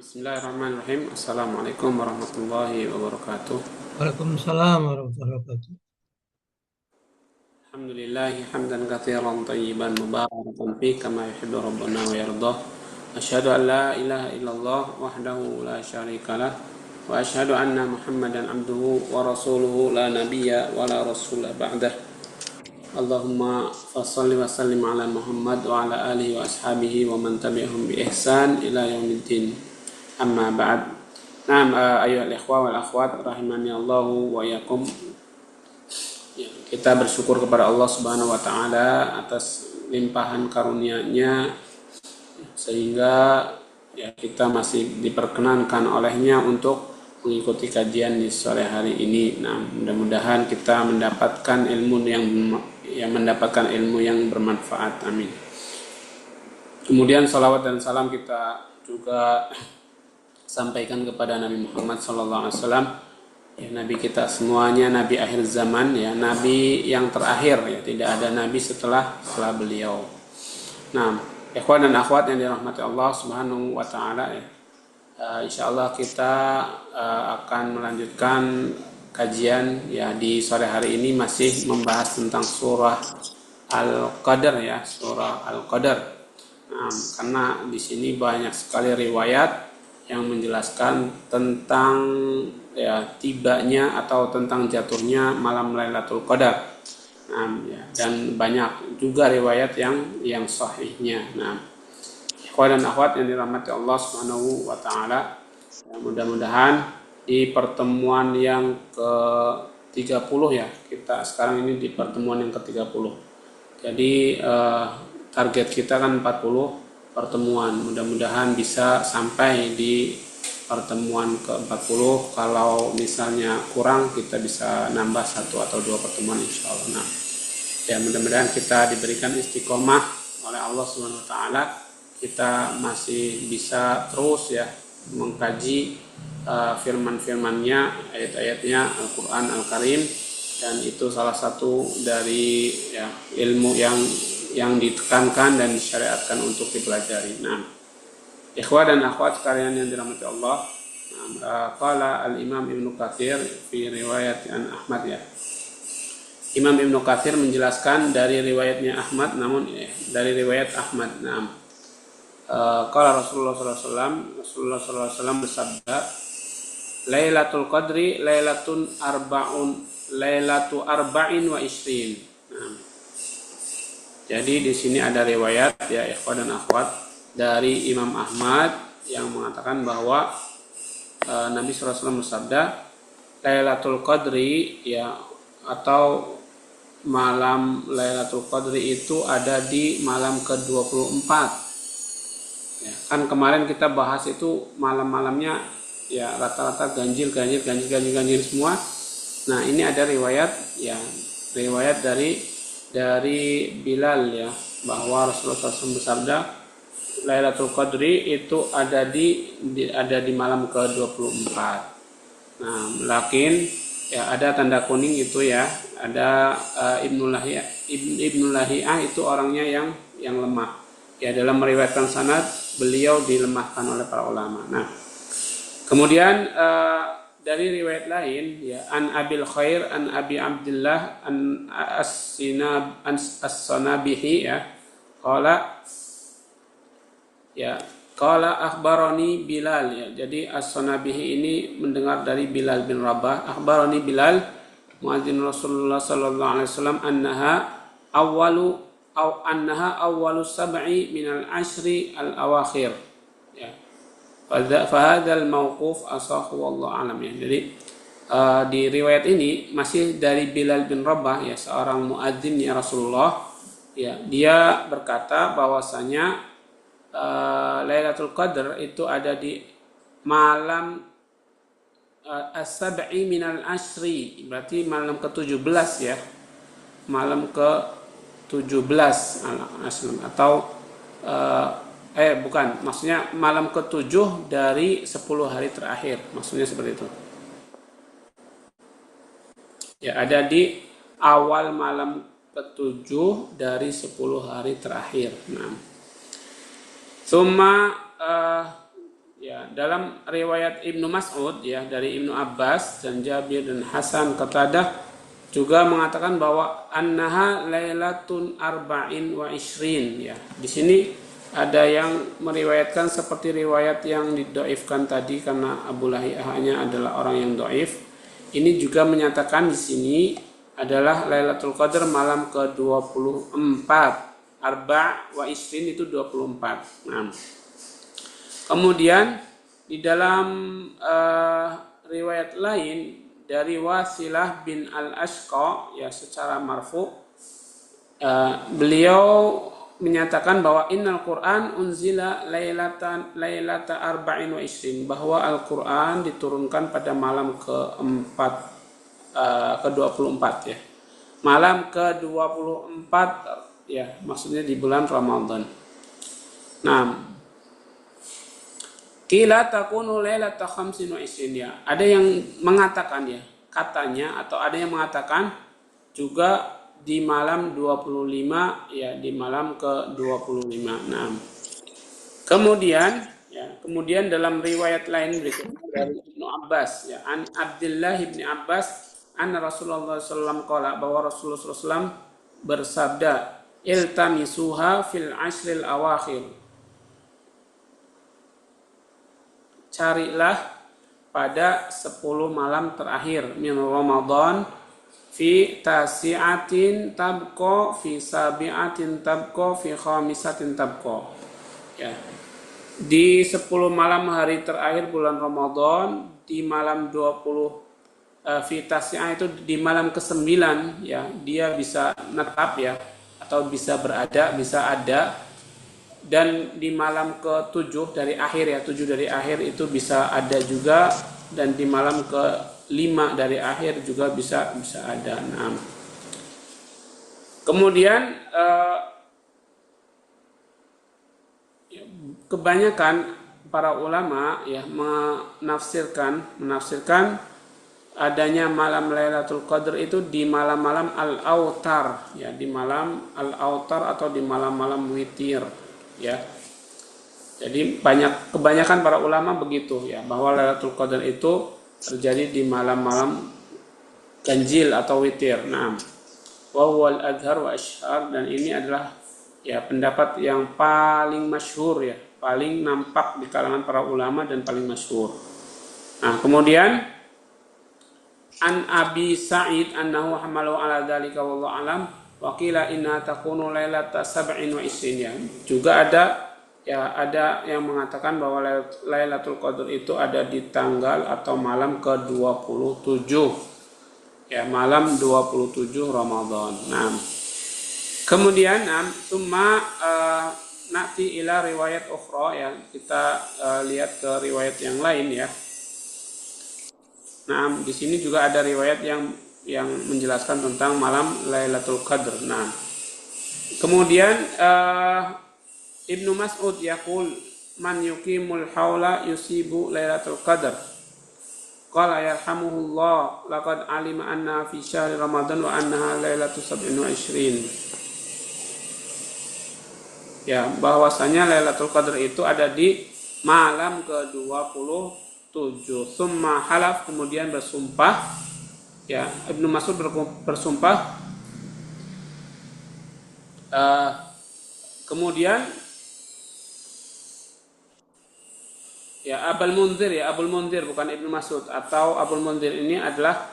Bismillahirrahmanirrahim. Assalamualaikum warahmatullahi wabarakatuh. Waalaikumsalam warahmatullahi wabarakatuh. Alhamdulillahi hamdan katsiran tayyiban mubarakan fi kama yuhibbu rabbuna wa yardah. Asyhadu an la ilaha illallah wahdahu la syarikalah wa asyhadu anna Muhammadan abduhu wa rasuluhu la nabiyya wa la rasula ba'dah. Allahumma fassalli wa sallim ala Muhammad wa ala alihi wa ashabihi wa man tabi'ahum bi ihsan ila yaumiddin. Amma ba'd. Naam, ayyuhal ikhwa wal akhwat rahimani Allahu wa iyyakum. Ya, kita bersyukur kepada Allah Subhanahu wa taala atas limpahan karunia-Nya sehingga ya kita masih diperkenankan olehnya untuk mengikuti kajian di sore hari ini. Nah, mudah-mudahan kita mendapatkan ilmu yang bermanfaat. Amin. Kemudian salawat dan salam kita juga sampaikan kepada Nabi Muhammad SAW, ya, Nabi kita semuanya, Nabi akhir zaman, ya, Nabi yang terakhir, ya, tidak ada Nabi setelah beliau. Nah, ikhwan dan akhwat yang dirahmati Allah Subhanahu wa taala, ya, insyaallah kita akan melanjutkan kajian, ya, di sore hari ini masih membahas tentang surah Al-Qadar, ya, surah Al-Qadar. Nah, karena di sini banyak sekali riwayat yang menjelaskan tentang, ya, tibanya atau tentang jatuhnya malam Lailatul Qadar. Nah, ya, dan banyak juga riwayat yang sahihnya. Nah, ikhwan dan akhwat yang dirahmati Allah Subhanahu wa taala, ya, mudah-mudahan di pertemuan yang ke-30, ya, kita sekarang ini di pertemuan yang ke-30. Jadi target kita kan 40 pertemuan, mudah-mudahan bisa sampai di pertemuan ke-40. Kalau misalnya kurang, kita bisa nambah 1 atau 2 pertemuan insya Allah. Nah, ya, mudah-mudahan kita diberikan istiqomah oleh Allah Subhanahu wa taala, kita masih bisa terus, ya, mengkaji firman-firmannya, ayat-ayatnya Al-Quran Al-Karim, dan itu salah satu dari, ya, ilmu yang ditekankan dan disyariatkan untuk dipelajari. Nah, ikhwah dan akhwat sekalian yang dirahmati Allah, qala al-Imam Ibnu Katsir fi riwayat an Ahmad, ya. Imam Ibnu Katsir menjelaskan dari riwayatnya Ahmad, namun dari riwayat Ahmad. Nah, qala Rasulullah SAW bersabda, Lailatul Qadri lailatun lailatu arba'in wa ishrin. Nah, jadi di sini ada riwayat, ya, ikhwah dan akhwat, dari Imam Ahmad yang mengatakan bahwa Nabi SAW bersabda, Lailatul Qadri, ya, atau malam Lailatul Qadri itu ada di malam ke-24. Ya, kan kemarin kita bahas itu malam-malamnya, ya, rata-rata ganjil semua. Nah, ini ada riwayat, ya, riwayat dari Bilal, ya, bahwa Rasulullah SAW bersabda Lailatul Qadri itu ada di malam ke-24. Nah, lakin, ya, ada tanda kuning itu, ya, ada Ibnu Lahiyah itu orangnya yang lemah. Ya, dalam meriwayatkan sanad beliau dilemahkan oleh para ulama. Nah, kemudian dari riwayat lain, ya, an Abil Khair an Abi Abdullah an as-Sanabihi, ya, qala, ya, qala akhbarani Bilal, ya. Jadi as-Sanabihi ini mendengar dari Bilal bin Rabah, akhbarani Bilal muadzin Rasulullah sallallahu alaihi wasallam annaha awwalu sab'i minal ashri al-awakhir, ya. Fahadzal mauquf asahhu wallahu alam, ya. Jadi di riwayat ini masih dari Bilal bin Rabah, ya, seorang muadzzinnya Rasulullah, ya. Dia berkata bahwasanya Lailatul Qadar itu ada di malam as-sab'i minal ashri, berarti malam ke-17, ya. Malam ke-17 atau bukan, maksudnya malam ke-7 dari 10 hari terakhir, maksudnya seperti itu. Ya, ada di awal malam ke-7 dari 10 hari terakhir. Nah, summa Ya, dalam riwayat Ibnu Mas'ud ya dari Ibnu Abbas dan Jabir dan Hasan Qatadah juga mengatakan bahwa annaha lailatun arba'in wa ishrin ya. Di sini ada yang meriwayatkan seperti riwayat yang didoifkan tadi karena Abu Lahihahnya adalah orang yang doif. Ini juga menyatakan di sini adalah Lailatul Qadar malam ke-24. Arba' wa ishrin itu 24. Nah, kemudian di dalam riwayat lain dari Wasilah bin Al-Ashqa ya secara marfu beliau menyatakan bahwa innal Qur'an unzila lailata arba'in wa ishrin, bahwa Al-Qur'an diturunkan pada malam ke-24 ya. Malam ke-24 ya, maksudnya di bulan Ramadan. Nah, qila takunu lailata khamsin wa ishrin ya. Ada yang mengatakan ya, katanya atau ada yang mengatakan juga di malam 25 ya, di malam ke-25. Nah, kemudian dalam riwayat lain berikutnya dari Ibnu Abbas ya, an Abdullah bin Abbas anna Rasulullah sallallahu alaihi wasallam bahwa Rasulullah sallallahu alaihi wasallam bersabda, iltamisuha fil ashril awakhir. Carilah pada 10 malam terakhir min Ramadan fi tasi'atin tabqa fi sabi'atin tabqa fi khamisatin tabqa ya. Di 10 malam hari terakhir bulan Ramadan, di malam 20 fi tasi'ah itu di malam ke-9 ya, dia bisa netap ya atau bisa berada, bisa ada. Dan di malam ke-7 dari akhir ya, 7 dari akhir itu bisa ada juga, dan di malam ke-5 dari akhir juga bisa ada. Nah, kemudian kebanyakan para ulama ya menafsirkan adanya malam Lailatul Qadar itu di malam-malam al-autar ya, di malam al-autar atau di malam-malam witir ya. Jadi kebanyakan para ulama begitu ya, bahwa Lailatul Qadar itu terjadi di malam-malam ganjil atau witir. Nah, wa huwal adhar wa ashhar, dan ini adalah ya pendapat yang paling masyhur ya, paling nampak di kalangan para ulama dan paling masyhur. Nah, kemudian an Abi Sa'id annahu hamalu ala dzalika wallahu alam wa qila inna takunu lailata sab'in wa ishrin ya. Juga ada yang mengatakan bahwa Lailatul Qadar itu ada di tanggal atau malam ke-27 ya, malam 27 Ramadan. Nah, kemudian summa na'ti ila riwayat ukhra ya, kita lihat ke riwayat yang lain ya. Nah, di sini juga ada riwayat yang menjelaskan tentang malam Lailatul Qadar. Nah, kemudian Ibnu Mas'ud yaqul man yuqimul haula yusibu Lailatul Qadar. Qala yarhamuhullah laqad alima anna fi syahri Ramadan wa annaha lailatul 27. Ya, bahwasanya Lailatul Qadar itu ada di malam ke-27. Summa halaf, kemudian bersumpah ya, Ibnu Mas'ud bersumpah kemudian ya Abul Munzir bukan Ibnu Mas'ud, atau Abul Munzir ini adalah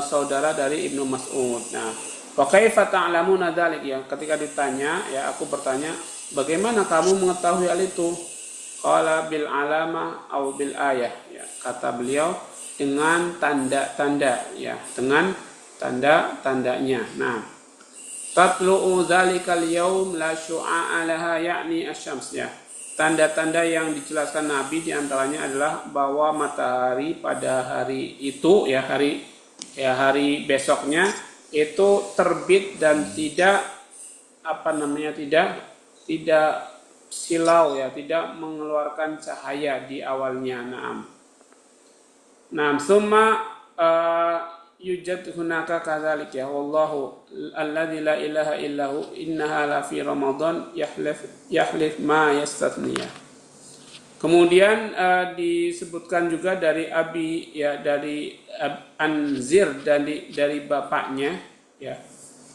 saudara dari Ibnu Mas'ud. Nah, wa kaifa ta'lamuna dzalik ya, ketika ditanya ya, aku bertanya, bagaimana kamu mengetahui hal itu? Qala bil alamah au bil ayah ya, kata beliau dengan tanda-tanda ya, dengan tanda-tandanya. Nah, tatlu'u dzalikal yaum la syu'a laha ya'ni asy-syams ya. Tanda-tanda yang dijelaskan Nabi diantaranya adalah bahwa matahari pada hari itu ya, hari besoknya itu terbit dan tidak tidak silau ya, tidak mengeluarkan cahaya di awalnya. Naam summa yujad hunaka kadzalik ya, wallahu alladzi la ilaha illahu innaha la fi ramadan yahlif ma yastathniyah. Kemudian disebutkan juga dari Anzir dari bapaknya, ya.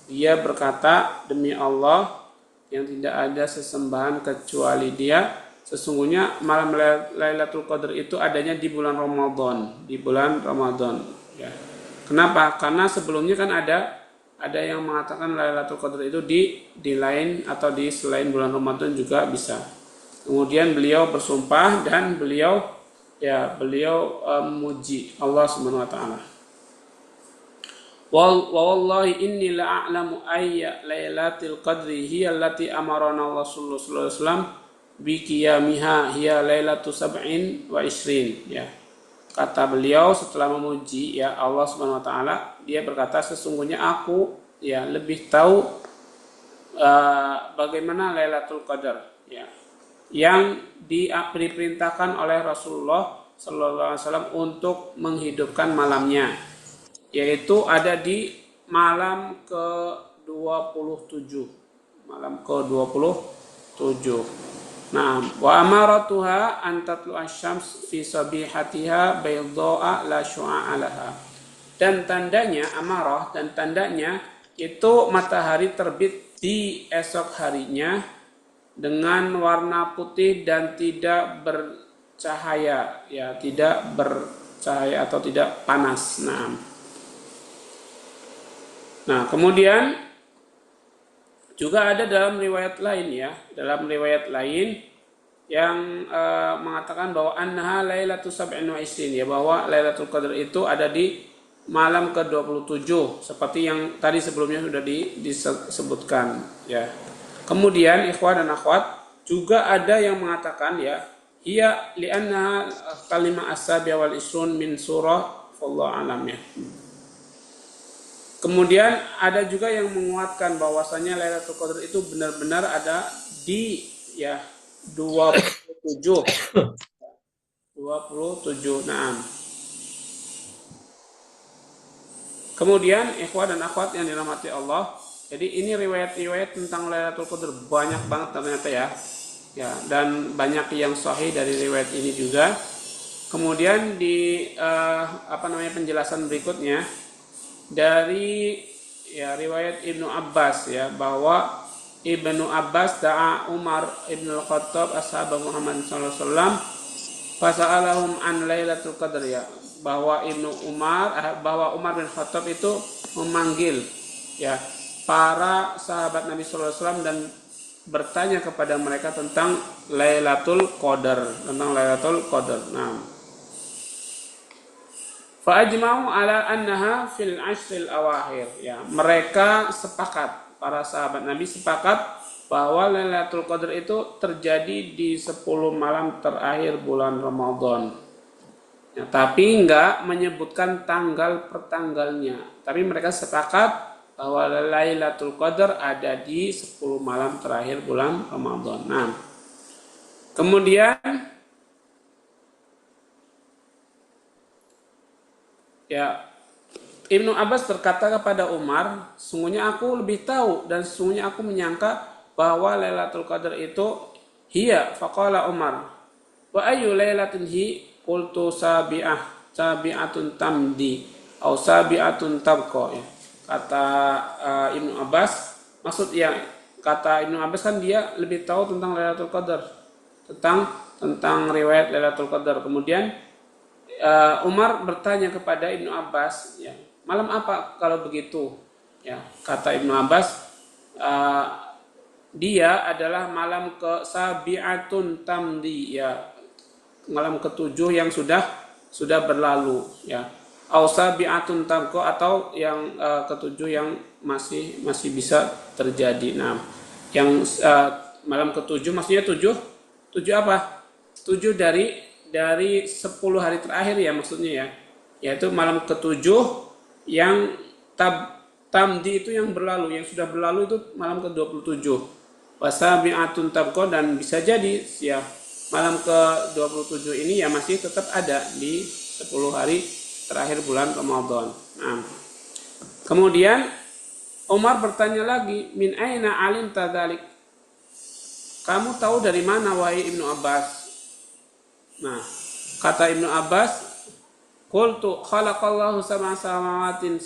Dia berkata, demi Allah yang tidak ada sesembahan kecuali Dia, sesungguhnya malam Lailatul Qadar itu adanya di bulan Ramadan, ya. Kenapa? Karena sebelumnya kan ada yang mengatakan Lailatul Qadar itu di lain atau di selain bulan Ramadan juga bisa. Kemudian beliau bersumpah dan beliau memuji Allah Subhanahu wa taala. Wallahi inni la'alamu ayya lailatul qadri hiya allati amarana Rasulullah sallallahu alaihi wasallam bi qiyamiha hiya lailatu sab'in wa ishrin, ya. Kata beliau setelah memuji ya Allah Subhanahu wa taala, dia berkata, sesungguhnya aku lebih tahu bagaimana Lailatul Qadar, ya, yang diperintahkan oleh Rasulullah sallallahu alaihi wasallam untuk menghidupkan malamnya, yaitu ada di malam ke-27. Malam ke-27. Nah, wa amaratuha an tatlu asy-syams fi sabihatiha baydha'a la syu'a laha. Dan tandanya amarah dan tandanya itu matahari terbit di esok harinya dengan warna putih dan tidak bercahaya, ya, tidak bercahaya atau tidak panas. Nah, kemudian juga ada dalam riwayat lain, ya, yang mengatakan bahwa annaha lailatul sab'in wa ishrin, ya, bahwa Lailatul Qadar itu ada di malam ke-27 seperti yang tadi sebelumnya sudah disebutkan, ya. Kemudian ikhwan dan akhwat juga ada yang mengatakan, ya, hiya li'annaha kalimah as-sabi' wal ishrun min surah wallahu alam, ya. Kemudian ada juga yang menguatkan bahwasanya Lailatul Qadar itu benar-benar ada di 27. Nah. Kemudian ikhwah dan akhwat yang dirahmati Allah, jadi ini riwayat-riwayat tentang Lailatul Qadar banyak banget ternyata, ya. Ya, dan banyak yang sahih dari riwayat ini juga. Kemudian di penjelasan berikutnya dari riwayat Ibnu Abbas, ya, bahwa Ibnu Abbas da'a Umar Ibnu Khattab ashab Muhammad sallallahu alaihi wasallam fasa'alahum an Lailatul Qadar, ya, bahwa Umar bin Khattab itu memanggil, ya, para sahabat Nabi sallallahu alaihi wasallam dan bertanya kepada mereka tentang Lailatul Qadar, Nah, fa'ajma'u ala annaha fil ashril awakhir, ya, mereka sepakat, para sahabat Nabi sepakat bahwa Lailatul Qadar itu terjadi di 10 malam terakhir bulan Ramadan, ya, tapi enggak menyebutkan tanggal per tanggalnya, tapi mereka sepakat bahwa Lailatul Qadar ada di 10 malam terakhir bulan Ramadan. Nah, kemudian ya, Ibnu Abbas berkata kepada Umar, sungguhnya aku lebih tahu dan sungguhnya aku menyangka bahwa Lailatul Qadar itu hiya, faqala Umar, wa ayyu lailatin hi, qultu sabi'atun tamdi atau sabi'atun tabqa, ya. Kata Ibnu Abbas, kata Ibnu Abbas kan dia lebih tahu tentang Lailatul Qadar, tentang riwayat Lailatul Qadar. Kemudian Umar bertanya kepada Ibnu Abbas, ya, malam apa kalau begitu? Ya, kata Ibnu Abbas, dia adalah malam ke-sabi'atun tamdi, ya, malam ke-7 yang sudah berlalu, ya. Au sabi'atun tabqa, atau yang ke-7 yang masih bisa terjadi. Nah, yang malam ke-7 maksudnya 7 apa? 7 dari 10 hari terakhir, ya, maksudnya, ya. Yaitu malam ke-7 yang tamdi itu yang berlalu, yang sudah berlalu itu malam ke-27. Wasabi'atun tabqa, dan bisa jadi, ya, malam ke-27 ini ya masih tetap ada di 10 hari terakhir bulan Ramadan. Nah, kemudian Umar bertanya lagi, min aina alimta dzalik? Kamu tahu dari mana wahai Ibnu Abbas? Nah, kata Ibnu Abbas, qultu khalaqallahu sab'a samawatin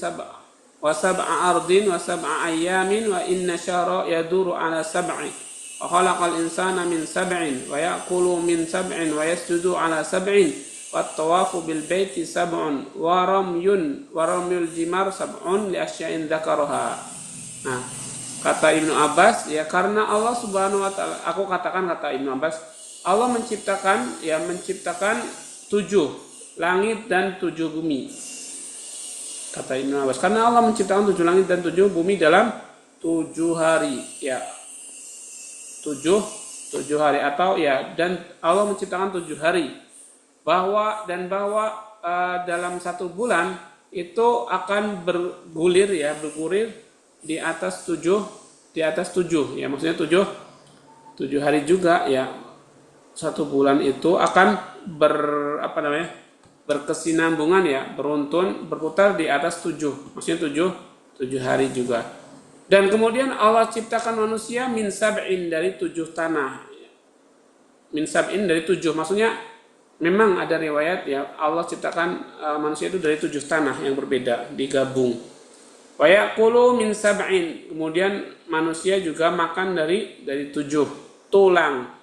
wa sab'a ardin wa sab'a ayyamin wa inna syara yaduru ala sab'i wa khalaqal insana min sab'in wa ya'kulu min sab'in wa yasjudu ala sab'in wa tawafu bil baiti sab'un wa ramyul jimar sab'un li asya'in dzakaraha. Nah, kata Ibnu Abbas, ya karena Allah Subhanahu wa taala, aku katakan kata Ibnu Abbas, Allah menciptakan 7 langit dan 7 bumi. Kata Ibnu Abbas, karena Allah menciptakan 7 langit dan 7 bumi dalam 7 hari, ya. 7 hari atau ya, dan Allah menciptakan 7 hari. Bahwa dalam 1 bulan itu akan bergulir di atas 7 ya, maksudnya 7 hari juga ya. 1 bulan itu akan berkesinambungan ya, beruntun, berputar di atas 7, maksudnya 7 hari juga. Dan kemudian Allah ciptakan manusia min sab'in dari 7 tanah. Min sab'in dari 7, maksudnya memang ada riwayat ya, Allah ciptakan manusia itu dari 7 tanah yang berbeda, digabung. Wa yaqulu min sab'in, kemudian manusia juga makan dari 7 tulang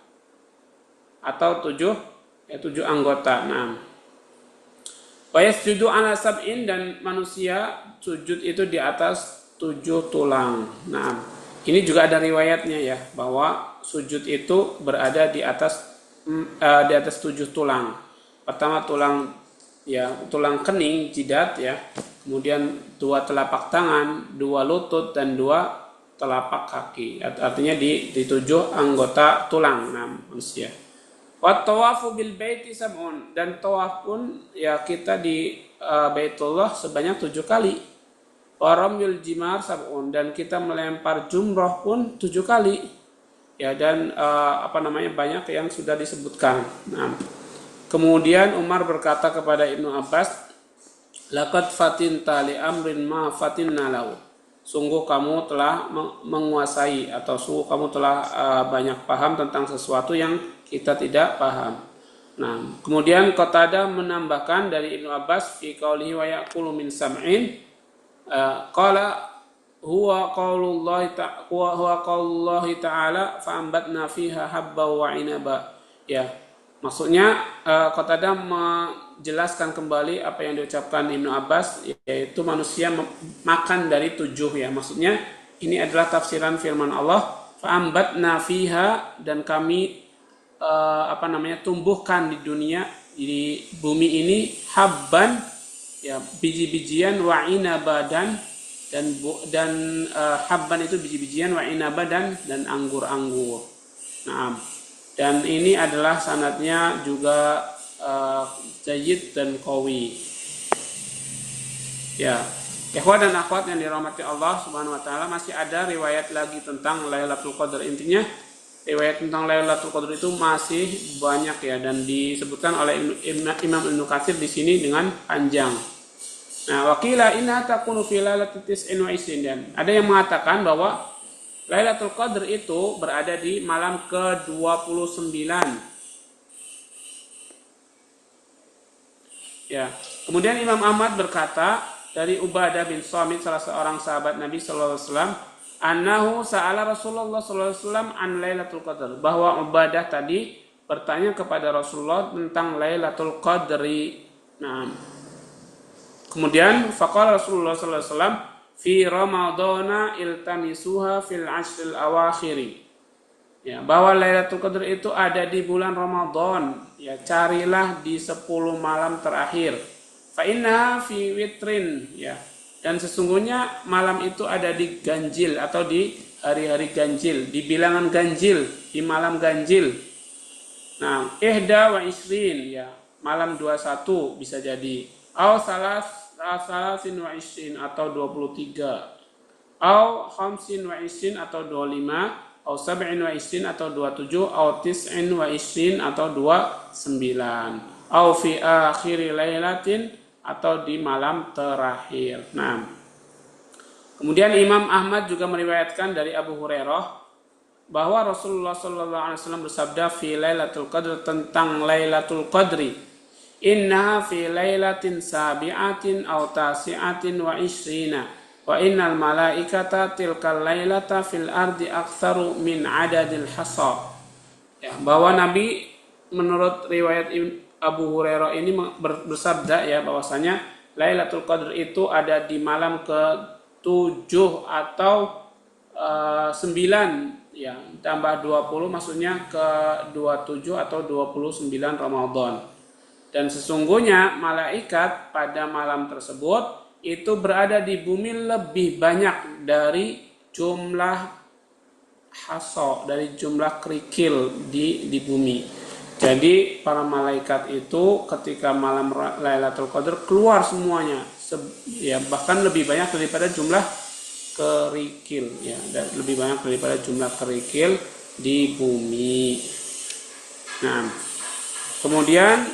atau 7 anggota. Nah, wa yasjudu ala sab'in, dan manusia sujud itu di atas 7 tulang. Nah, ini juga ada riwayatnya ya, bahwa sujud itu berada di atas 7 tulang. Pertama tulang kening, jidat ya. Kemudian 2 telapak tangan, 2 lutut, dan 2 telapak kaki. Artinya di 7 anggota tulang manusia. Wa tawafu bil baiti sab'un, dan tawaf pun ya kita di Baitullah sebanyak 7 kali. Wa ramyul jimar sab'un, dan kita melempar jumrah pun 7 kali. Ya, dan banyak yang sudah disebutkan. Nah, kemudian Umar berkata kepada Ibnu Abbas, laqad fatinta li amrin ma fatinna lahu. Sungguh kamu telah menguasai, atau sungguh kamu telah banyak paham tentang sesuatu yang kita tidak paham. Nah, kemudian Qatadah menambahkan dari Ibnu Abbas fi qaulihi wa yaqulu min sam'in, qala huwa qaulullahi ta'ala fa ambatna fiha habba wa inaba. Ya, maksudnya Qatadah menjelaskan kembali apa yang diucapkan Ibnu Abbas, yaitu manusia makan dari 7 ya. Maksudnya ini adalah tafsiran firman Allah, fa ambatna fiha, dan kami tumbuhkan di dunia, di bumi ini, habban ya, biji-bijian, wa inaba, dan habban itu biji-bijian, wa inaba, dan anggur-anggur. Nah, dan ini adalah sanadnya juga jayyid dan qawi. Ya, ikhwan dan akhwat yang dirahmati Allah Subhanahu wa taala, masih ada riwayat lagi tentang Lailatul Qadar. Intinya riwayat tentang Lailatul Qadar itu masih banyak ya, dan disebutkan oleh Imam Ibnu Katsir di sini dengan panjang. Nah, wakila inna takunu fi lailatul tis'in wa isrin, dan ada yang mengatakan bahwa Lailatul Qadar itu berada di malam ke-29. Ya. Kemudian Imam Ahmad berkata dari Ubadah bin Samit, salah seorang sahabat Nabi sallallahu alaihi wasallam, annahu sa'ala Rasulullah sallallahu alaihi wasallam an Lailatul Qadar, bahwa Ubadah tadi bertanya kepada Rasulullah tentang Lailatul Qadri. Nah, kemudian faqala Rasulullah sallallahu alaihi wasallam fi Ramadana iltamisuha fil ashril awakhiri. Ya, bahwa Lailatul Qadar itu ada di bulan Ramadan, ya carilah di 10 malam terakhir. Fa inna fi witrin, ya. Dan sesungguhnya malam itu ada di ganjil atau di hari-hari ganjil, di bilangan ganjil, di malam ganjil. Nah, ihda wa isrin, ya, malam 21 bisa jadi. Au salasin wa isrin, atau 23. Au khamsin wa isrin, atau 25. Au sab'in wa isrin, atau 27. Au tis'in wa isrin, atau 29. Au fi akhiri lailatin, atau di malam terakhir. Nah, kemudian Imam Ahmad juga meriwayatkan dari Abu Hurairah bahwa Rasulullah SAW bersabda fi Lailatul Qadr, tentang Lailatul Qadri, inna fi lailatin sabi'atin aw tasi'atin wa ishrina wa innal malaikata tilkal lailata fil ardi aktsaru min adadil hasa. Ya, bahwa Nabi menurut riwayat Abu Hurairah ini bersabda ya, bahwasanya Lailatul Qadr itu ada di malam ke-7 atau 9 ya, tambah 20 maksudnya ke-27 atau 29 Ramadan. Dan sesungguhnya malaikat pada malam tersebut itu berada di bumi lebih banyak dari jumlah haso, dari jumlah kerikil di bumi. Jadi para malaikat itu ketika malam Lailatul Qadar keluar semuanya, ya bahkan lebih banyak daripada jumlah kerikil, ya, dan lebih banyak daripada jumlah kerikil di bumi. Nah, kemudian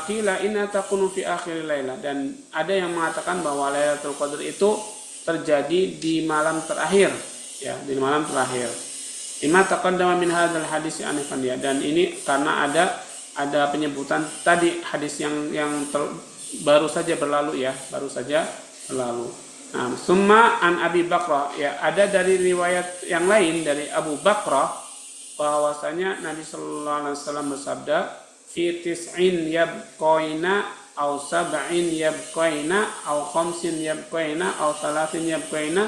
qila inna takunu fi akhir laila, dan ada yang mengatakan bahwa Lailatul Qadar itu terjadi di malam terakhir, ya, di malam terakhir. Lima taqaddama min hadzal hadis anifan, ya, dan ini karena ada penyebutan tadi hadis yang baru saja berlalu, ya, baru saja berlalu. Nah, summa an Abi Bakrah, ya, ada dari riwayat yang lain dari Abu Bakrah bahwasanya Nabi sallallahu alaihi wasallam bersabda fi tis'in yabqaina aw sab'in yabqaina aw khamsin yabqaina aw thalathin yabqaina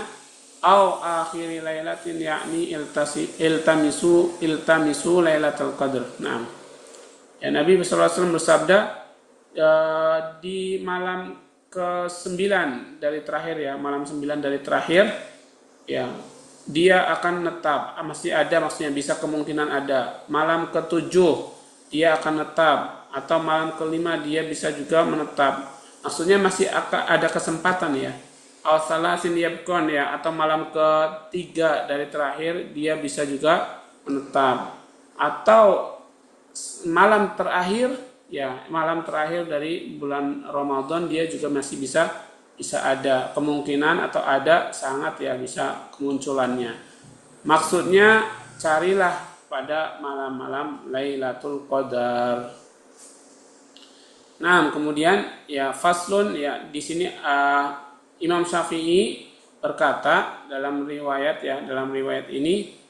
aw akhiri lailatin yakni iltamisu lailatul qadr. Nah, ya, Nabi sallallahu alaihi wasallam bersabda di malam ke-9 dari terakhir, ya, malam 9 dari terakhir, ya, dia akan netap, masih ada, maksudnya bisa kemungkinan ada. Malam ke-7 dia akan netap, atau malam ke-5 dia bisa juga menetap. Maksudnya masih akan ada kesempatan, ya. Al-salasin yabqon, ya, atau malam ke-3 dari terakhir dia bisa juga menetap. Atau malam terakhir, ya, malam terakhir dari bulan Ramadan dia juga masih bisa ada kemungkinan, atau ada sangat, ya, bisa kemunculannya. Maksudnya carilah pada malam-malam Lailatul Qadar. Nah, kemudian, ya, faslun, ya, di sini Imam Syafi'i berkata dalam riwayat, ya, dalam riwayat ini,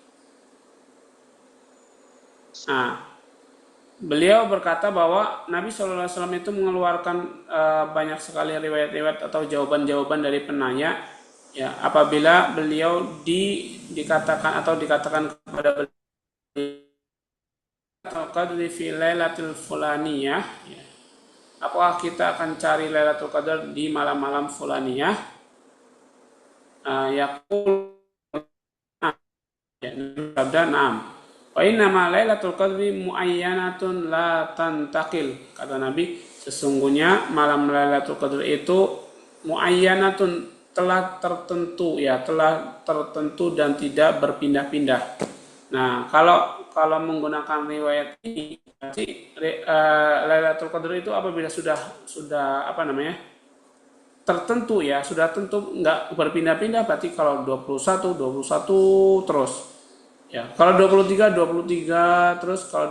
beliau berkata bahwa Nabi SAW itu mengeluarkan banyak sekali riwayat-riwayat atau jawaban-jawaban dari penanya, ya, apabila beliau dikatakan kepada beliau qadri fi lailatul fulaniyah, ya, apakah kita akan cari Lailatul Qadar di malam-malam fulaniyah? Yaqul, ya, sabda na'am. Wa inna ma Lailatul Qadri muayyanatun la tantakil. Kata Nabi, sesungguhnya malam Lailatul Qadar itu muayyanatun, telah tertentu, ya, telah tertentu dan tidak berpindah-pindah. Nah, kalau menggunakan riwayat ini, berarti Lailatul Qadar itu apabila sudah tertentu, ya, sudah tentu, nggak berpindah-pindah, berarti kalau 21 terus, ya, kalau 23 terus, kalau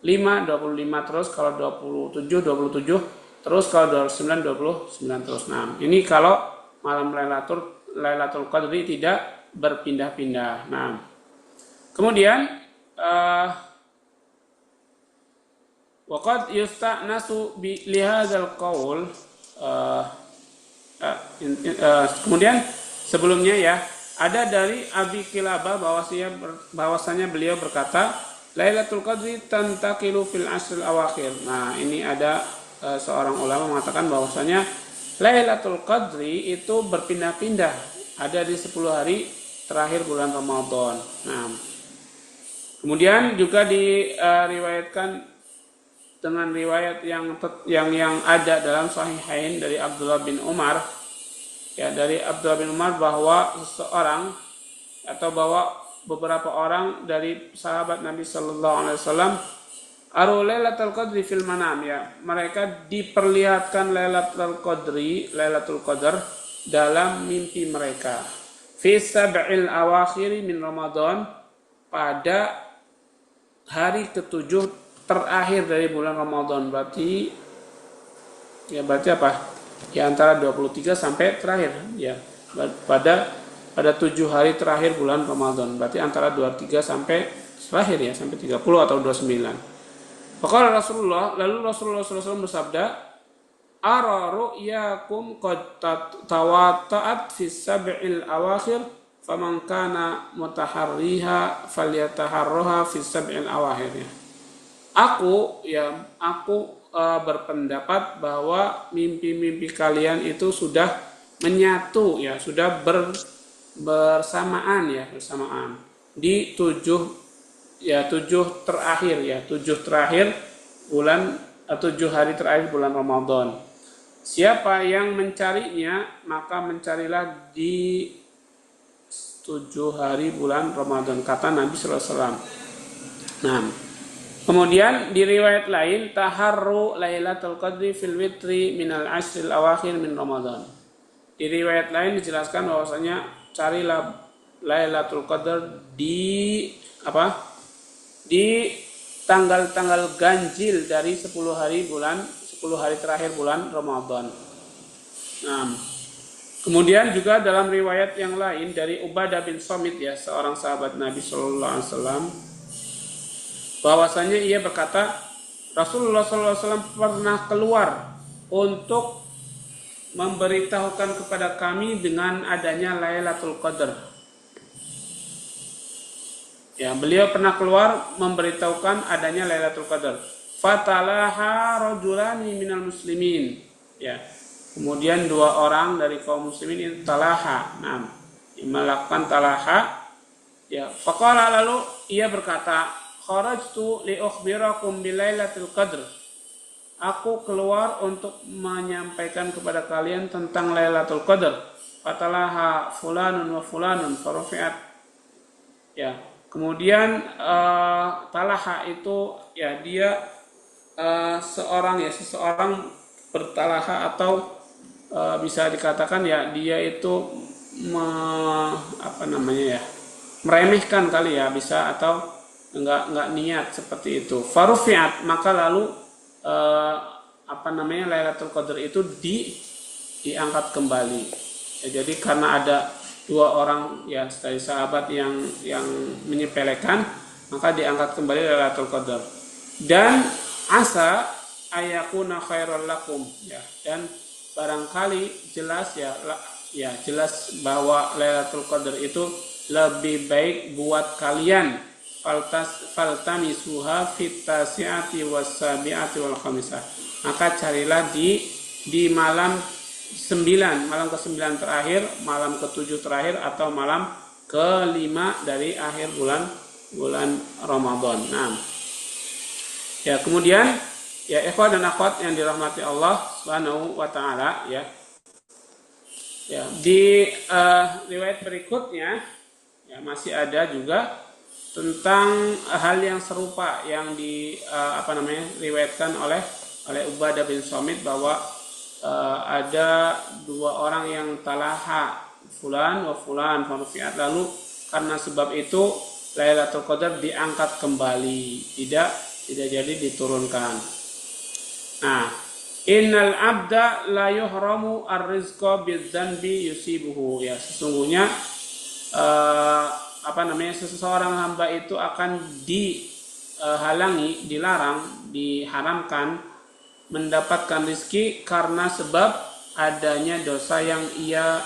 25 terus, kalau 27 terus, kalau 29 terus. Nah, ini kalau malam Lailatul Qadri tidak berpindah-pindah. Nah, kemudian waqad yusta'nasu li hadzal qaul, kemudian sebelumnya, ya, ada dari Abi Kilabah bahwasanya beliau berkata Lailatul Qadri tantakilu fil asril awakhir. Nah, ini ada seorang ulama mengatakan bahwasanya Lailatul Qadri itu berpindah-pindah, ada di 10 hari terakhir bulan Ramadan. Nah, kemudian juga diriwayatkan dengan riwayat yang ada dalam Sahihain dari Abdullah bin Umar, ya, dari Abdullah bin Umar bahwa seseorang, atau bahwa beberapa orang dari sahabat Nabi Sallallahu Alaihi Wasallam aru Lailatul Qadri fil manam, ya, mereka diperlihatkan Lailatul Qadar dalam mimpi mereka fi sab'il awakhir min Ramadan, pada hari ketujuh terakhir dari bulan Ramadan. Berarti apa? Ya antara 23 sampai terakhir ya. Pada 7 hari terakhir bulan Ramadan. Berarti antara 23 sampai terakhir ya, sampai 30 atau 29. Faqala Rasulullah, lalu Rasulullah SAW bersabda, "Ara ru'yakum qad tawata'at fi sab'il awakhir, faman kana mutaharriha falyataharraha fi sab'il awakhir." Aku berpendapat bahwa mimpi-mimpi kalian itu sudah menyatu ya, sudah bersamaan di 7 terakhir bulan 7 hari terakhir bulan Ramadan. Siapa yang mencarinya maka mencarilah di 7 hari bulan Ramadan, kata Nabi sallallahu alaihi wasallam. Nah, kemudian di riwayat lain, taharru lailatul qadri fil witri minal ashril awakhir min Ramadan. Di riwayat lain dijelaskan bahwasanya carilah Lailatul Qadar di tanggal-tanggal ganjil dari 10 hari terakhir bulan Ramadan. Nah, kemudian juga dalam riwayat yang lain dari Ubadah bin Samit ya, seorang sahabat Nabi sallallahu alaihi wasallam, bahwasanya ia berkata, Rasulullah sallallahu alaihi wasallam pernah keluar untuk memberitahukan kepada kami dengan adanya Lailatul Qadar. Ya, beliau pernah keluar memberitahukan adanya Lailatul Qadar. Fatalaha rajulani minal muslimin. Ya. Kemudian 2 orang dari kaum muslimin itu talaha. Nah, melakukan talaha. Ya, faqala, lalu ia berkata, "Kharajtu li ukhbirakum bi Lailatul Qadar." Aku keluar untuk menyampaikan kepada kalian tentang Lailatul Qadar. Fatalaha fulanun wa fulanun farufi'at. Ya, kemudian talaha itu ya dia seseorang bertalaha atau bisa dikatakan ya dia itu meremehkan kali ya, bisa, atau enggak niat seperti itu. Farufi'at, maka lalu Lailatul Qadar itu diangkat kembali. Ya, jadi karena ada 2 orang ya dari sahabat yang menyepelekan, maka diangkat kembali Lailatul Qadar. Dan asa ayakuna khairal lakum ya, dan barangkali jelas bahwa Lailatul Qadar itu lebih baik buat kalian. Faltamisuha fit tasi'ati was-sabi'ati wal khamisah. Maka carilah di malam ke-9 terakhir, malam ke-7 terakhir, atau malam ke-5 dari akhir bulan Ramadan. Nah, ya kemudian ya ikhwan dan akhwat yang dirahmati Allah Subhanahu wa taala ya. Ya, di riwayat berikutnya ya masih ada juga tentang hal yang serupa yang diriwayatkan oleh Ubadah bin Samit, bahwa ada 2 orang yang talaha fulan wa fulan farufi'at, lalu karena sebab itu Lailatul Qadar diangkat kembali, tidak jadi diturunkan. Nah, innal abda la yuhramu ar-rizqa bidzanbi yusibuhu ya, sesungguhnya seseorang hamba itu akan dihalangi, dilarang, diharamkan mendapatkan rezeki karena sebab adanya dosa yang ia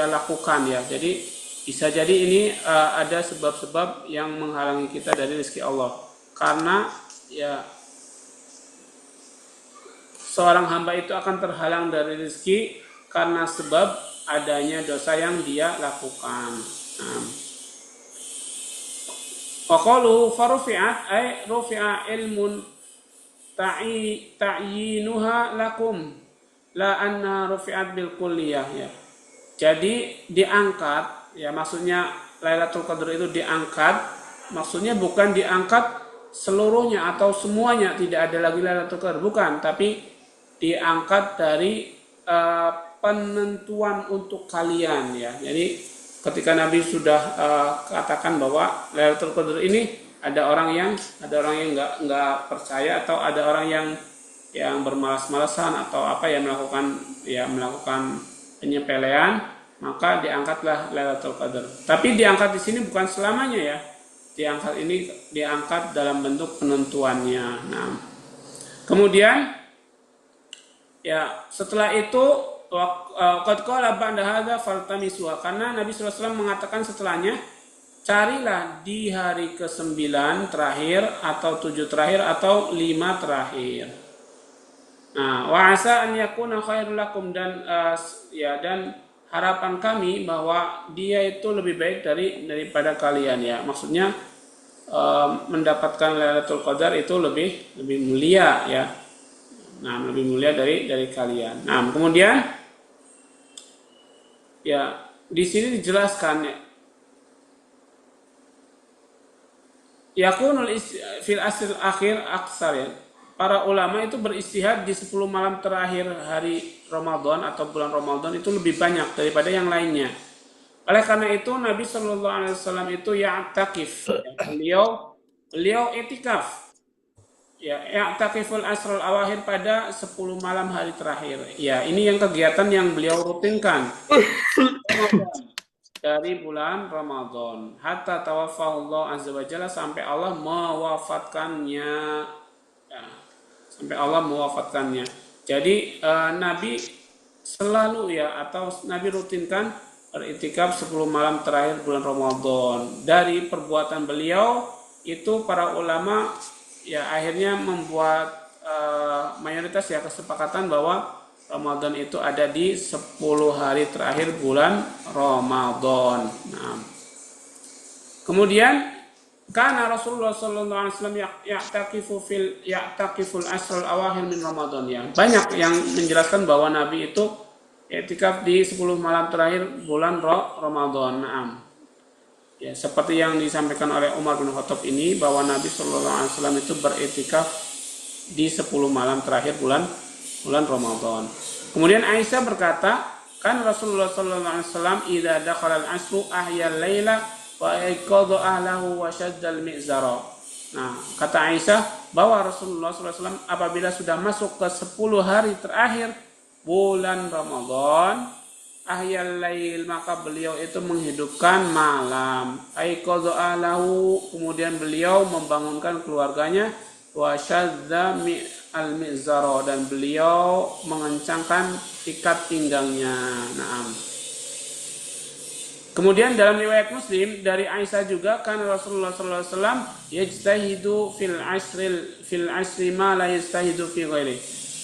lakukan ya. Jadi bisa jadi ini ada sebab-sebab yang menghalangi kita dari rezeki Allah, karena ya seorang hamba itu akan terhalang dari rezeki karena sebab adanya dosa yang dia lakukan. Faqalu farufi'at ay rufi'a ilmun ta'yinuha lakum la anna rufi'at bil kulliyah ya. Jadi diangkat ya, maksudnya Lailatul Qadar itu diangkat, maksudnya bukan diangkat seluruhnya atau semuanya, tidak ada lagi Lailatul Qadar, bukan, tapi diangkat dari penentuan untuk kalian ya. Jadi ketika Nabi sudah katakan bahwa Lailatul Qadar ini ada orang yang nggak percaya, atau ada orang yang bermalas-malasan atau apa ya, melakukan penyepelean, maka diangkatlah Lailatul Qadar. Tapi diangkat di sini bukan selamanya ya. Diangkat dalam bentuk penentuannya. Nah, kemudian ya setelah itu qad qala ba'da hadza faltamisuha, karena Nabi sallallahu alaihi wasallam mengatakan setelahnya, carilah di hari ke-9 terakhir atau 7 terakhir atau 5 terakhir. Nah, wa asa an yakuna khairul lakum, dan harapan kami bahwa dia itu lebih baik daripada kalian ya. Maksudnya mendapatkan Lailatul Qadar itu lebih mulia ya. Nah, lebih mulia dari kalian. Nah, kemudian ya di sini dijelaskan ya, yakunul fil asr akhir aksar ya. Para ulama itu beristihad di 10 malam terakhir hari Ramadan atau bulan Ramadan itu lebih banyak daripada yang lainnya. Oleh karena itu Nabi Shallallahu Alaihi Wasallam itu ya'takif, beliau etikaf, ya ya'takiful asrul awakhir pada 10 malam hari terakhir. Ya, ini yang kegiatan yang beliau rutinkan dari bulan Ramadan hatta tawaffahullah azza wa jalla, sampai Allah mewafatkannya. Ya, sampai Allah mewafatkannya. Jadi Nabi selalu ya, atau Nabi rutinkan beriktikaf 10 malam terakhir bulan Ramadan. Dari perbuatan beliau itu para ulama ya akhirnya membuat mayoritas ya kesepakatan bahwa Ramadan itu ada di 10 hari terakhir bulan Ramadan. Nah, kemudian karena Rasulullah sallallahu alaihi wasallam ya'takiful asrul awakhir min Ramadan ya. Banyak yang menjelaskan bahwa Nabi itu i'tikaf di 10 malam terakhir bulan Ramadan. Naam. Ya, seperti yang disampaikan oleh Umar bin Khattab ini, bahwa Nabi sallallahu alaihi wasallam itu beriktikaf di 10 malam terakhir bulan Ramadan. Kemudian Aisyah berkata, kan Rasulullah sallallahu alaihi wasallam idza dakhala al-asru ahya al-laila wa ayqadha ahlahu wa shaddal mi'zara. Nah, kata Aisyah bahwa Rasulullah SAW apabila sudah masuk ke 10 hari terakhir bulan Ramadan, ahyal lail, maka beliau itu menghidupkan malam. Ayqadha ahlahu, kemudian beliau membangunkan keluarganya, wa shadda al-mi'zara, dan beliau mengencangkan ikat pinggangnya. Naam. Kemudian dalam riwayat Muslim dari Aisyah juga, kan Rasulullah sallallahu alaihi wasallam yajtahidu fil asri ma la yajtahidu fi ghairi.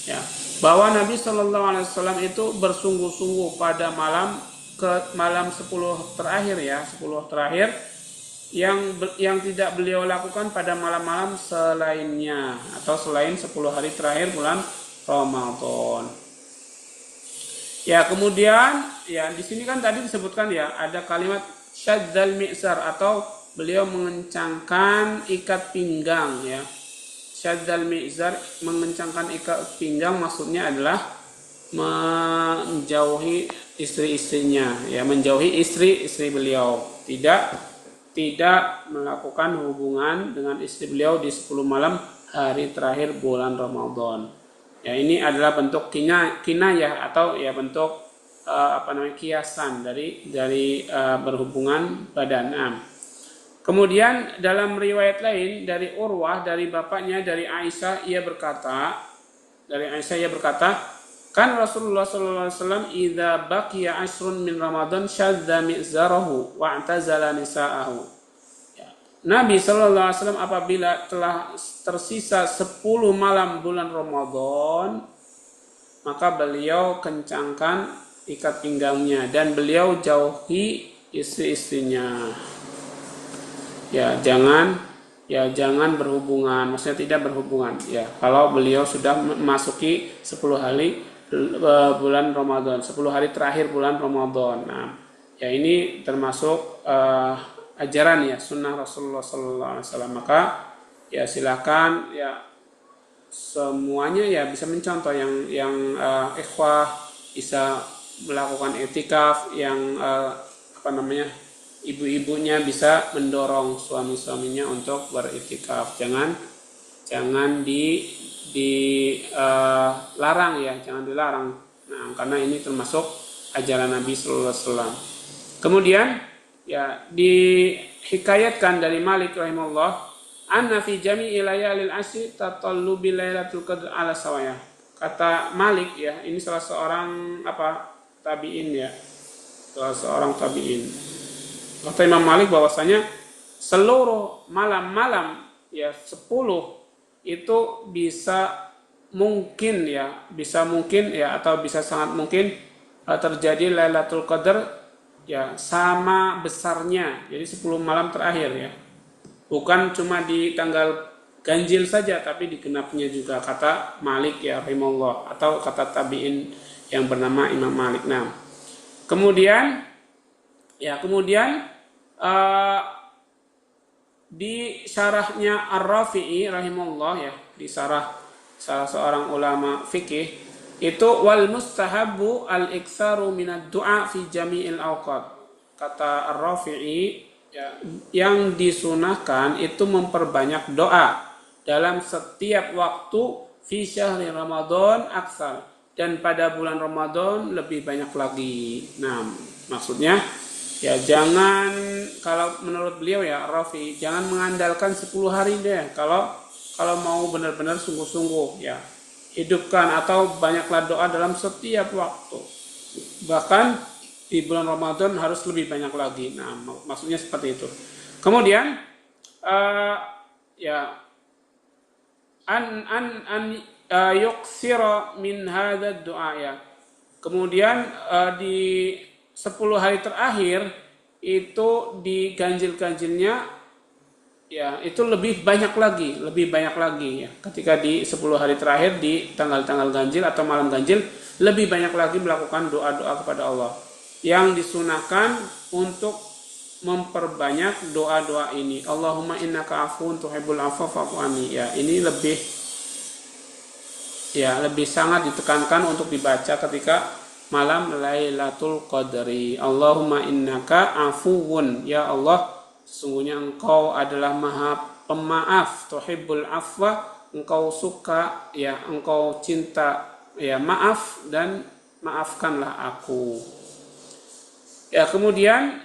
Ya, bahwa Nabi sallallahu alaihi wasallam itu bersungguh-sungguh pada malam 10 terakhir ya, 10 terakhir yang tidak beliau lakukan pada malam-malam selainnya, atau selain 10 hari terakhir bulan Ramadan. Ya, kemudian ya di sini kan tadi disebutkan ya ada kalimat syaddal mi'zar, atau beliau mengencangkan ikat pinggang ya. Syaddal mi'zar, mengencangkan ikat pinggang, maksudnya adalah menjauhi istri-istrinya ya, menjauhi istri-istri beliau, tidak melakukan hubungan dengan istri beliau di 10 malam hari terakhir bulan Ramadan. Ya, ini adalah bentuk kinayah atau ya bentuk kiasan dari berhubungan badan. Kemudian dalam riwayat lain dari Urwah, dari bapaknya, dari Aisyah, ia berkata, kan Rasulullah sallallahu alaihi wasallam idza baqiya asrun min Ramadan syadda mi'zarahu wa i'tazala nisa'ahu. Nabi sallallahu alaihi wasallam apabila telah tersisa 10 malam bulan Ramadan, maka beliau kencangkan ikat pinggangnya dan beliau jauhi istri-istrinya. Ya, jangan berhubungan, maksudnya tidak berhubungan. Ya, kalau beliau sudah memasuki 10 hari bulan Ramadan, 10 hari terakhir bulan Ramadan. Nah, ya ini termasuk ajaran ya sunnah Rasulullah sallallahu alaihi wasallam. Maka ya silakan ya semuanya ya bisa mencontoh yang ikhwah bisa melakukan i'tikaf, yang ibu-ibunya bisa mendorong suami-suaminya untuk beriktikaf. Jangan dilarang ya, jangan dilarang. Nah, karena ini termasuk ajaran Nabi sallallahu alaihi wasallam. Kemudian ya dihikayatkan dari Malik rahimahullah, anna fi jami'i layalil asri tatallubi lailatul qadr ala sawaya. Kata Malik ya, ini salah seorang tabi'in ya. Salah seorang tabi'in. Kata Imam Malik bahwasanya seluruh malam-malam ya 10 itu bisa mungkin ya atau bisa sangat mungkin terjadi Lailatul Qadar ya sama besarnya. Jadi 10 malam terakhir ya. Bukan cuma di tanggal ganjil saja tapi di genapnya juga, kata Malik ya rahimahullah, atau kata tabi'in yang bernama Imam Malik. Nah, kemudian di syarahnya Ar-Rafi'i rahimahullah ya, di syarah salah seorang ulama fikih itu, wal mustahabu al-iktsaru minad du'a fi jami'il awqat. Kata Ar-Rafi'i ya, yang disunahkan itu memperbanyak doa dalam setiap waktu, fi syahri Ramadan aksar, dan pada bulan Ramadan lebih banyak lagi. Nah, maksudnya ya jangan, kalau menurut beliau ya Rafi, jangan mengandalkan 10 hari deh kalau mau benar-benar sungguh-sungguh ya. Hidupkan atau banyaklah doa dalam setiap waktu. Bahkan di bulan Ramadan harus lebih banyak lagi. Nah, maksudnya seperti itu. Kemudian yuksira min hadzal du'a ya. Kemudian di 10 hari terakhir itu di ganjil-ganjilnya ya itu lebih banyak lagi ya. Ketika di 10 hari terakhir di tanggal-tanggal ganjil atau malam ganjil, lebih banyak lagi melakukan doa-doa kepada Allah. Yang disunahkan untuk memperbanyak doa-doa ini. Allahumma innaka afuwun tuhibbul afwa fa'fu anni. Ya, ini lebih sangat ditekankan untuk dibaca ketika malam Lailatul Qadri. Allahumma innaka afuwun, ya Allah, sesungguhnya engkau adalah maha pemaaf, tuhibbul afwa, engkau suka ya, engkau cinta ya maaf, dan maafkanlah aku. Ya, kemudian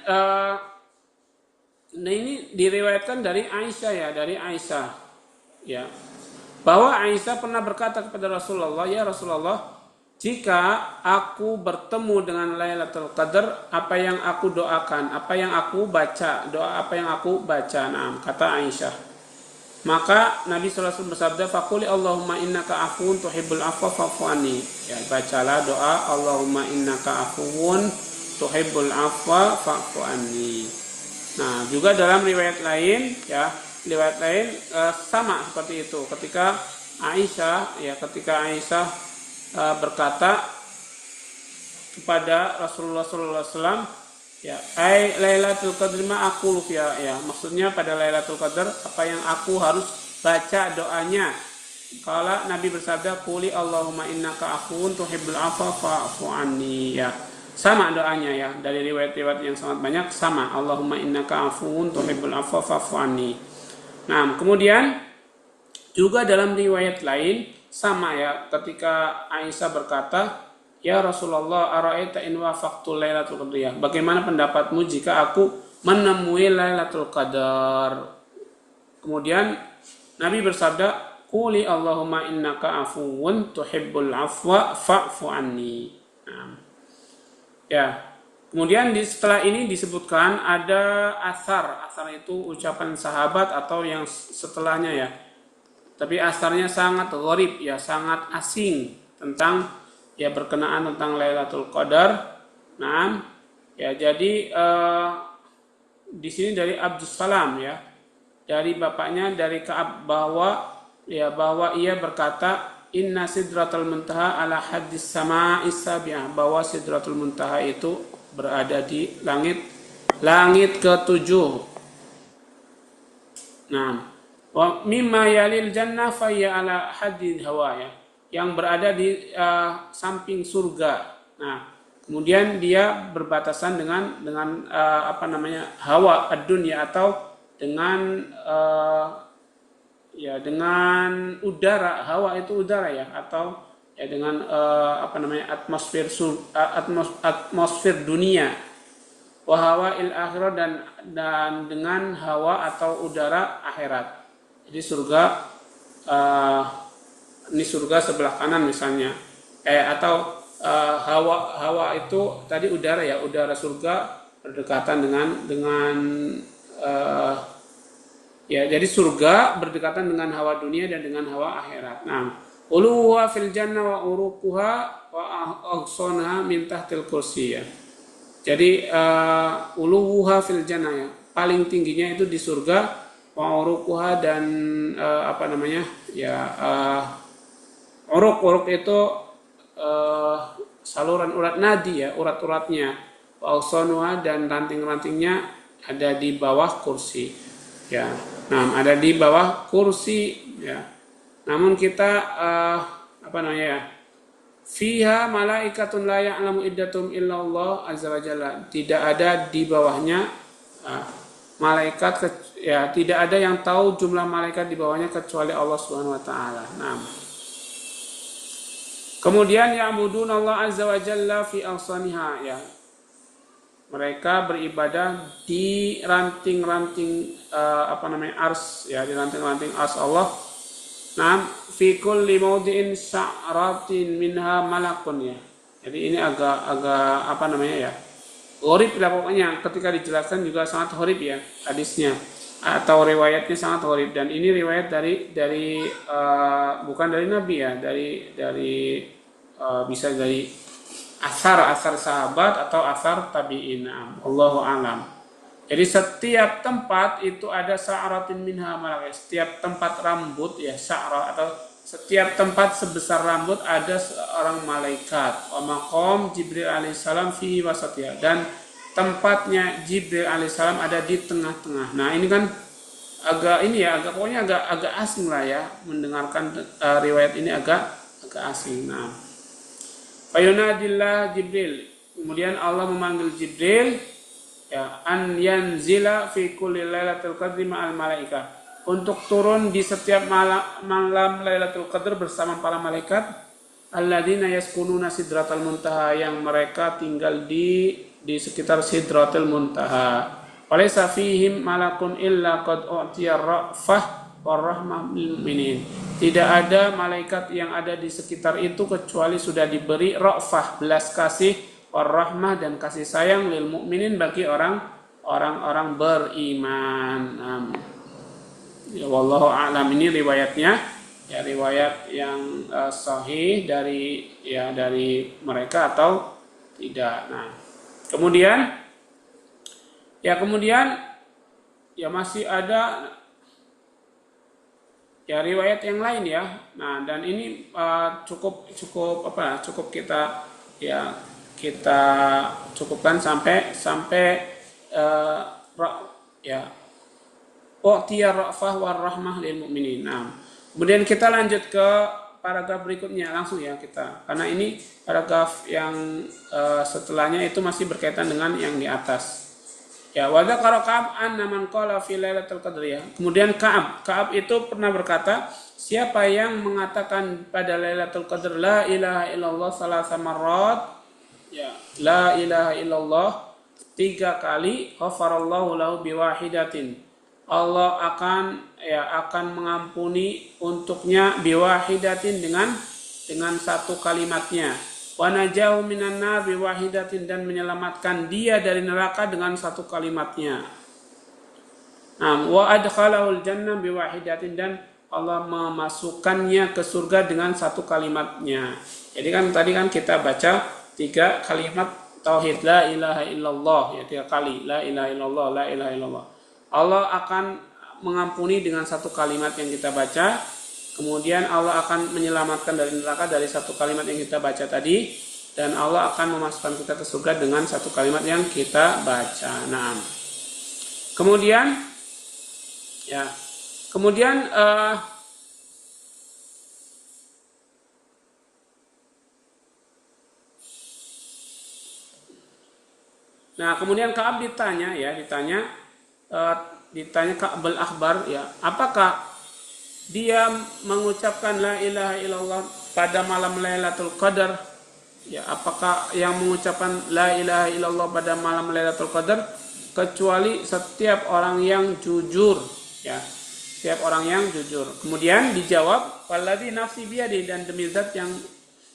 nah ini diriwayatkan dari Aisyah ya, bahwa Aisyah pernah berkata kepada Rasulullah, ya Rasulullah, jika aku bertemu dengan Lailatul Qadar, apa yang aku doakan, apa yang aku baca, doa apa yang aku baca? Nah, kata Aisyah. Maka Nabi sallallahu alaihi wasallam bersabda, faquli Allahumma innaka afuwun tuhibbul afwa fa'fu anni. Ya, bacalah doa Allahumma innaka afuwun tuhibbul afwa fa'fu anni. Nah, juga dalam riwayat lain sama seperti itu. Ketika Aisyah berkata kepada Rasulullah sallallahu alaihi wasallam, ya, ai Lailatul Qadr ma aqulu ya, maksudnya pada Lailatul Qadar apa yang aku harus baca doanya. Kalau Nabi bersabda, quli Allahumma innaka afuwun tuhibbul afwa fa'fu anni. Ya, sama doanya ya, dari riwayat-riwayat yang sangat banyak sama, Allahumma innaka afuwun tuhibbul afwa fa'fu anni. Nah, kemudian juga dalam riwayat lain sama ya, ketika Aisyah berkata, ya Rasulullah, ara'aita in wafaqtu Lailatul Qadriyah, bagaimana pendapatmu jika aku menemui Lailatul Qadar? Kemudian Nabi bersabda, quli Allahumma innaka afuwun tuhibbul afwa fa'fu anni. Nah, ya, kemudian setelah ini disebutkan ada asar itu ucapan sahabat atau yang setelahnya ya. Tapi asarnya sangat gharib ya, sangat asing tentang ya berkenaan tentang Lailatul Qadar. Nah, ya jadi di sini dari Abdus Salam ya, dari bapaknya dari Ka'ab bahwa ia berkata, inna sidratul muntaha ala haddis sama'is sabi'ah, bahwa sidratul muntaha itu berada di langit ke-7. Nah, wa mimma yalil jannah fa ya ala haddil hawa ya, yang berada di samping surga. Nah, Kemudian dia berbatasan dengan hawa ad-dunya, atau dengan dengan udara. Hawa itu udara ya, atau ya dengan atmosfer dunia. Wa hawa il akhirah, dan dengan hawa atau udara akhirat. Jadi surga, ini surga sebelah kanan misalnya, atau hawa itu tadi udara ya, udara surga berdekatan dengan jadi surga berdekatan dengan hawa dunia dan dengan hawa akhirat. Nah, uluha fil jannah wa uruquha wa aghsana min tahtil kursi ya. Jadi uluha fil jannah ya, paling tingginya itu di surga, wa uruquha, dan uruk itu saluran urat nadi ya, urat-uratnya. Wa aghsanuha, dan ranting-rantingnya ada di bawah kursi. Ya. Nah, ada di bawah kursi ya. Namun kita fiha malaikatun la ya'lamu iddatum illallah azza wa jalla. Tidak ada di bawahnya malaikat ya, tidak ada yang tahu jumlah malaikat di bawahnya kecuali Allah Subhanahu wa taala. Nah. Kemudian ya'budunallah azza wa jalla fi awsaniha ya. Mereka beribadah di ranting-ranting ars ya, di ranting-ranting ars Allah. Nah, fi kulli mawdi'in sya'ratin minha malakun ya. Jadi ini agak gharib lah pokoknya, ketika dijelaskan juga sangat gharib ya hadisnya atau riwayatnya sangat gharib. Dan ini riwayat dari bukan dari Nabi ya, bisa dari asar sahabat atau asar tabi'in. Allahu a'lam. Jadi setiap tempat itu ada sa'ratin minha malak. Setiap tempat rambut ya, sa'ra, atau setiap tempat sebesar rambut ada seorang malaikat. Wa maqam Jibril alaihissalam fi wasatiha, dan tempatnya Jibril alaihissalam ada di tengah-tengah. Nah, ini kan agak asing lah ya, mendengarkan riwayat ini agak asing. Nah, fayunadillah Jibril, kemudian Allah memanggil Jibril ya, an yanzila fi kulli lailatul qadri ma'al malaikah, untuk turun di setiap malam Lailatul Qadar bersama para malaikat, alladzina yaskununa sidratal muntaha, yang mereka tinggal di sekitar sidratul muntaha. Walaysa fihim malakun illa qad u'tiya ra'fah warahmah lil mu'minin. Tidak ada malaikat yang ada di sekitar itu kecuali sudah diberi ra'fah, belas kasih, warahmah, dan kasih sayang, lil mu'minin, bagi orang-orang beriman. Ya, wallahu a'lam. Ini riwayatnya ya, riwayat yang sahih dari mereka atau tidak. Nah, kemudian masih ada ya riwayat yang lain ya. Nah, dan ini cukup kita cukupkan sampai u'tiya ra'fah war rahmah lil mu'minin. Nah, kemudian kita lanjut ke paragraf berikutnya langsung ya kita. Karena ini paragraf yang setelahnya itu masih berkaitan dengan yang di atas. Ya, wa dzakara Ka'ab anna man qala fi lailatul qadr ya. Kemudian Ka'ab itu pernah berkata, siapa yang mengatakan pada Lailatul Qadar la ilaha illallah salasa marrat ya, la ilaha illallah 3 kali, ghafarallahu lahu biwahidatin, Allah akan mengampuni untuknya biwahidatin dengan satu kalimatnya. Wa najahu minan nar biwahidatin, dan menyelamatkan dia dari neraka dengan satu kalimatnya. Wa adkhalahul jannah biwahidatin, dan Allah memasukkannya ke surga dengan satu kalimatnya. Jadi kan tadi kan kita baca 3 kalimat tauhid, la ilaha illallah ya, 3 kali la ilaha illallah, la ilaha illallah. Allah akan mengampuni dengan satu kalimat yang kita baca. Kemudian Allah akan menyelamatkan dari neraka dari satu kalimat yang kita baca tadi, dan Allah akan memasukkan kita ke surga dengan satu kalimat yang kita baca. Nah, kemudian Nah, kemudian Ka'ab ditanya Ka'ab al-Akhbar ya, apakah dia mengucapkan la ilaha illallah pada malam Lailatul Qadar? Ya, apakah yang mengucapkan la ilaha illallah pada malam Lailatul Qadar kecuali setiap orang yang jujur, ya. Setiap orang yang jujur. Kemudian dijawab, "Walladzi nafsi biyadi," dan demi zat yang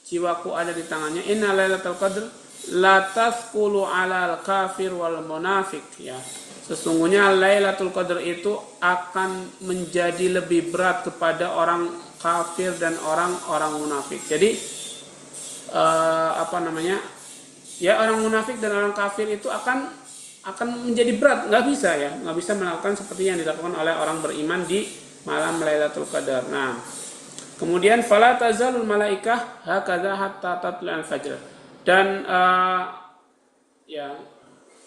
jiwaku ada di tangannya, "Inna Lailatul Qadar la tasqulu 'alal kafir wal munafik," ya. Sesungguhnya Lailatul Qadar itu akan menjadi lebih berat kepada orang kafir dan orang-orang munafik. Jadi ya, orang munafik dan orang kafir itu akan menjadi berat, nggak bisa melakukan seperti yang dilakukan oleh orang beriman di malam Lailatul Qadar. Nah, kemudian fala tazalul malaikah hakadha hatta tatla'al fajr. Dan ya,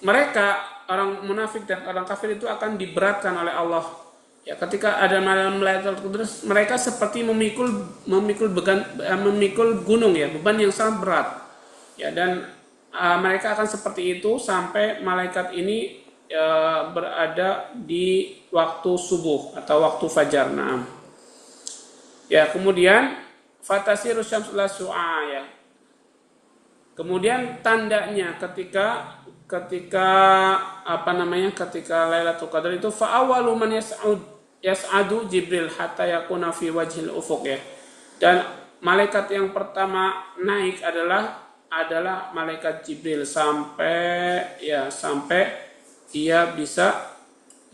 mereka orang munafik dan orang kafir itu akan diberatkan oleh Allah. Ya, ketika ada malam Lailatul Qadar, mereka seperti memikul gunung, ya, beban yang sangat berat. Ya, dan mereka akan seperti itu sampai malaikat ini berada di waktu subuh atau waktu fajar. Nah, ya, kemudian fatasiru syamsu la su'a, ya. Kemudian tandanya ketika Lailatul Qadar itu fa awwalu man yas'adu Jibril hatta yakuna fi wajhil ufuq, ya. Dan malaikat yang pertama naik adalah malaikat Jibril sampai dia bisa,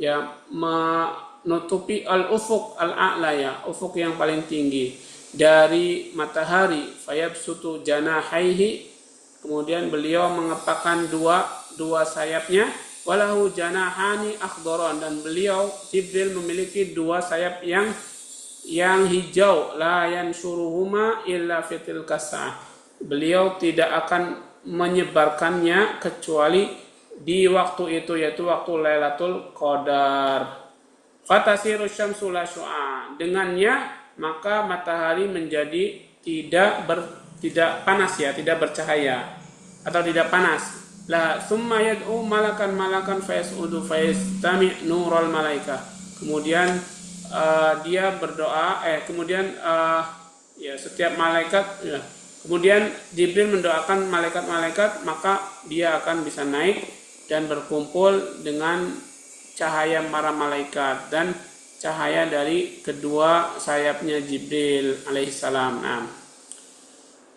ya, menutupi al-ufuq al-a'la, ya, ufuk yang paling tinggi dari matahari. Fayabsutu janahaihi, kemudian beliau mengepakkan dua sayapnya, walahu janahani akhdaran, dan beliau Jibril memiliki dua sayap yang hijau, la yansuruhuma illa fitil kasah. Beliau tidak akan menyebarkannya kecuali di waktu itu, yaitu waktu Lailatul Qadar. Fatasiru syamsu la syu'a, dengannya maka matahari menjadi tidak panas, ya, tidak bercahaya atau tidak panas. La summa yad'u malakan fayas'udu fayastami' nurul malaika. Kemudian dia berdoa, ya, setiap malaikat, ya. Kemudian Jibril mendoakan malaikat-malaikat, maka dia akan bisa naik dan berkumpul dengan cahaya para malaikat dan cahaya dari kedua sayapnya Jibril alaihissalam. Nah,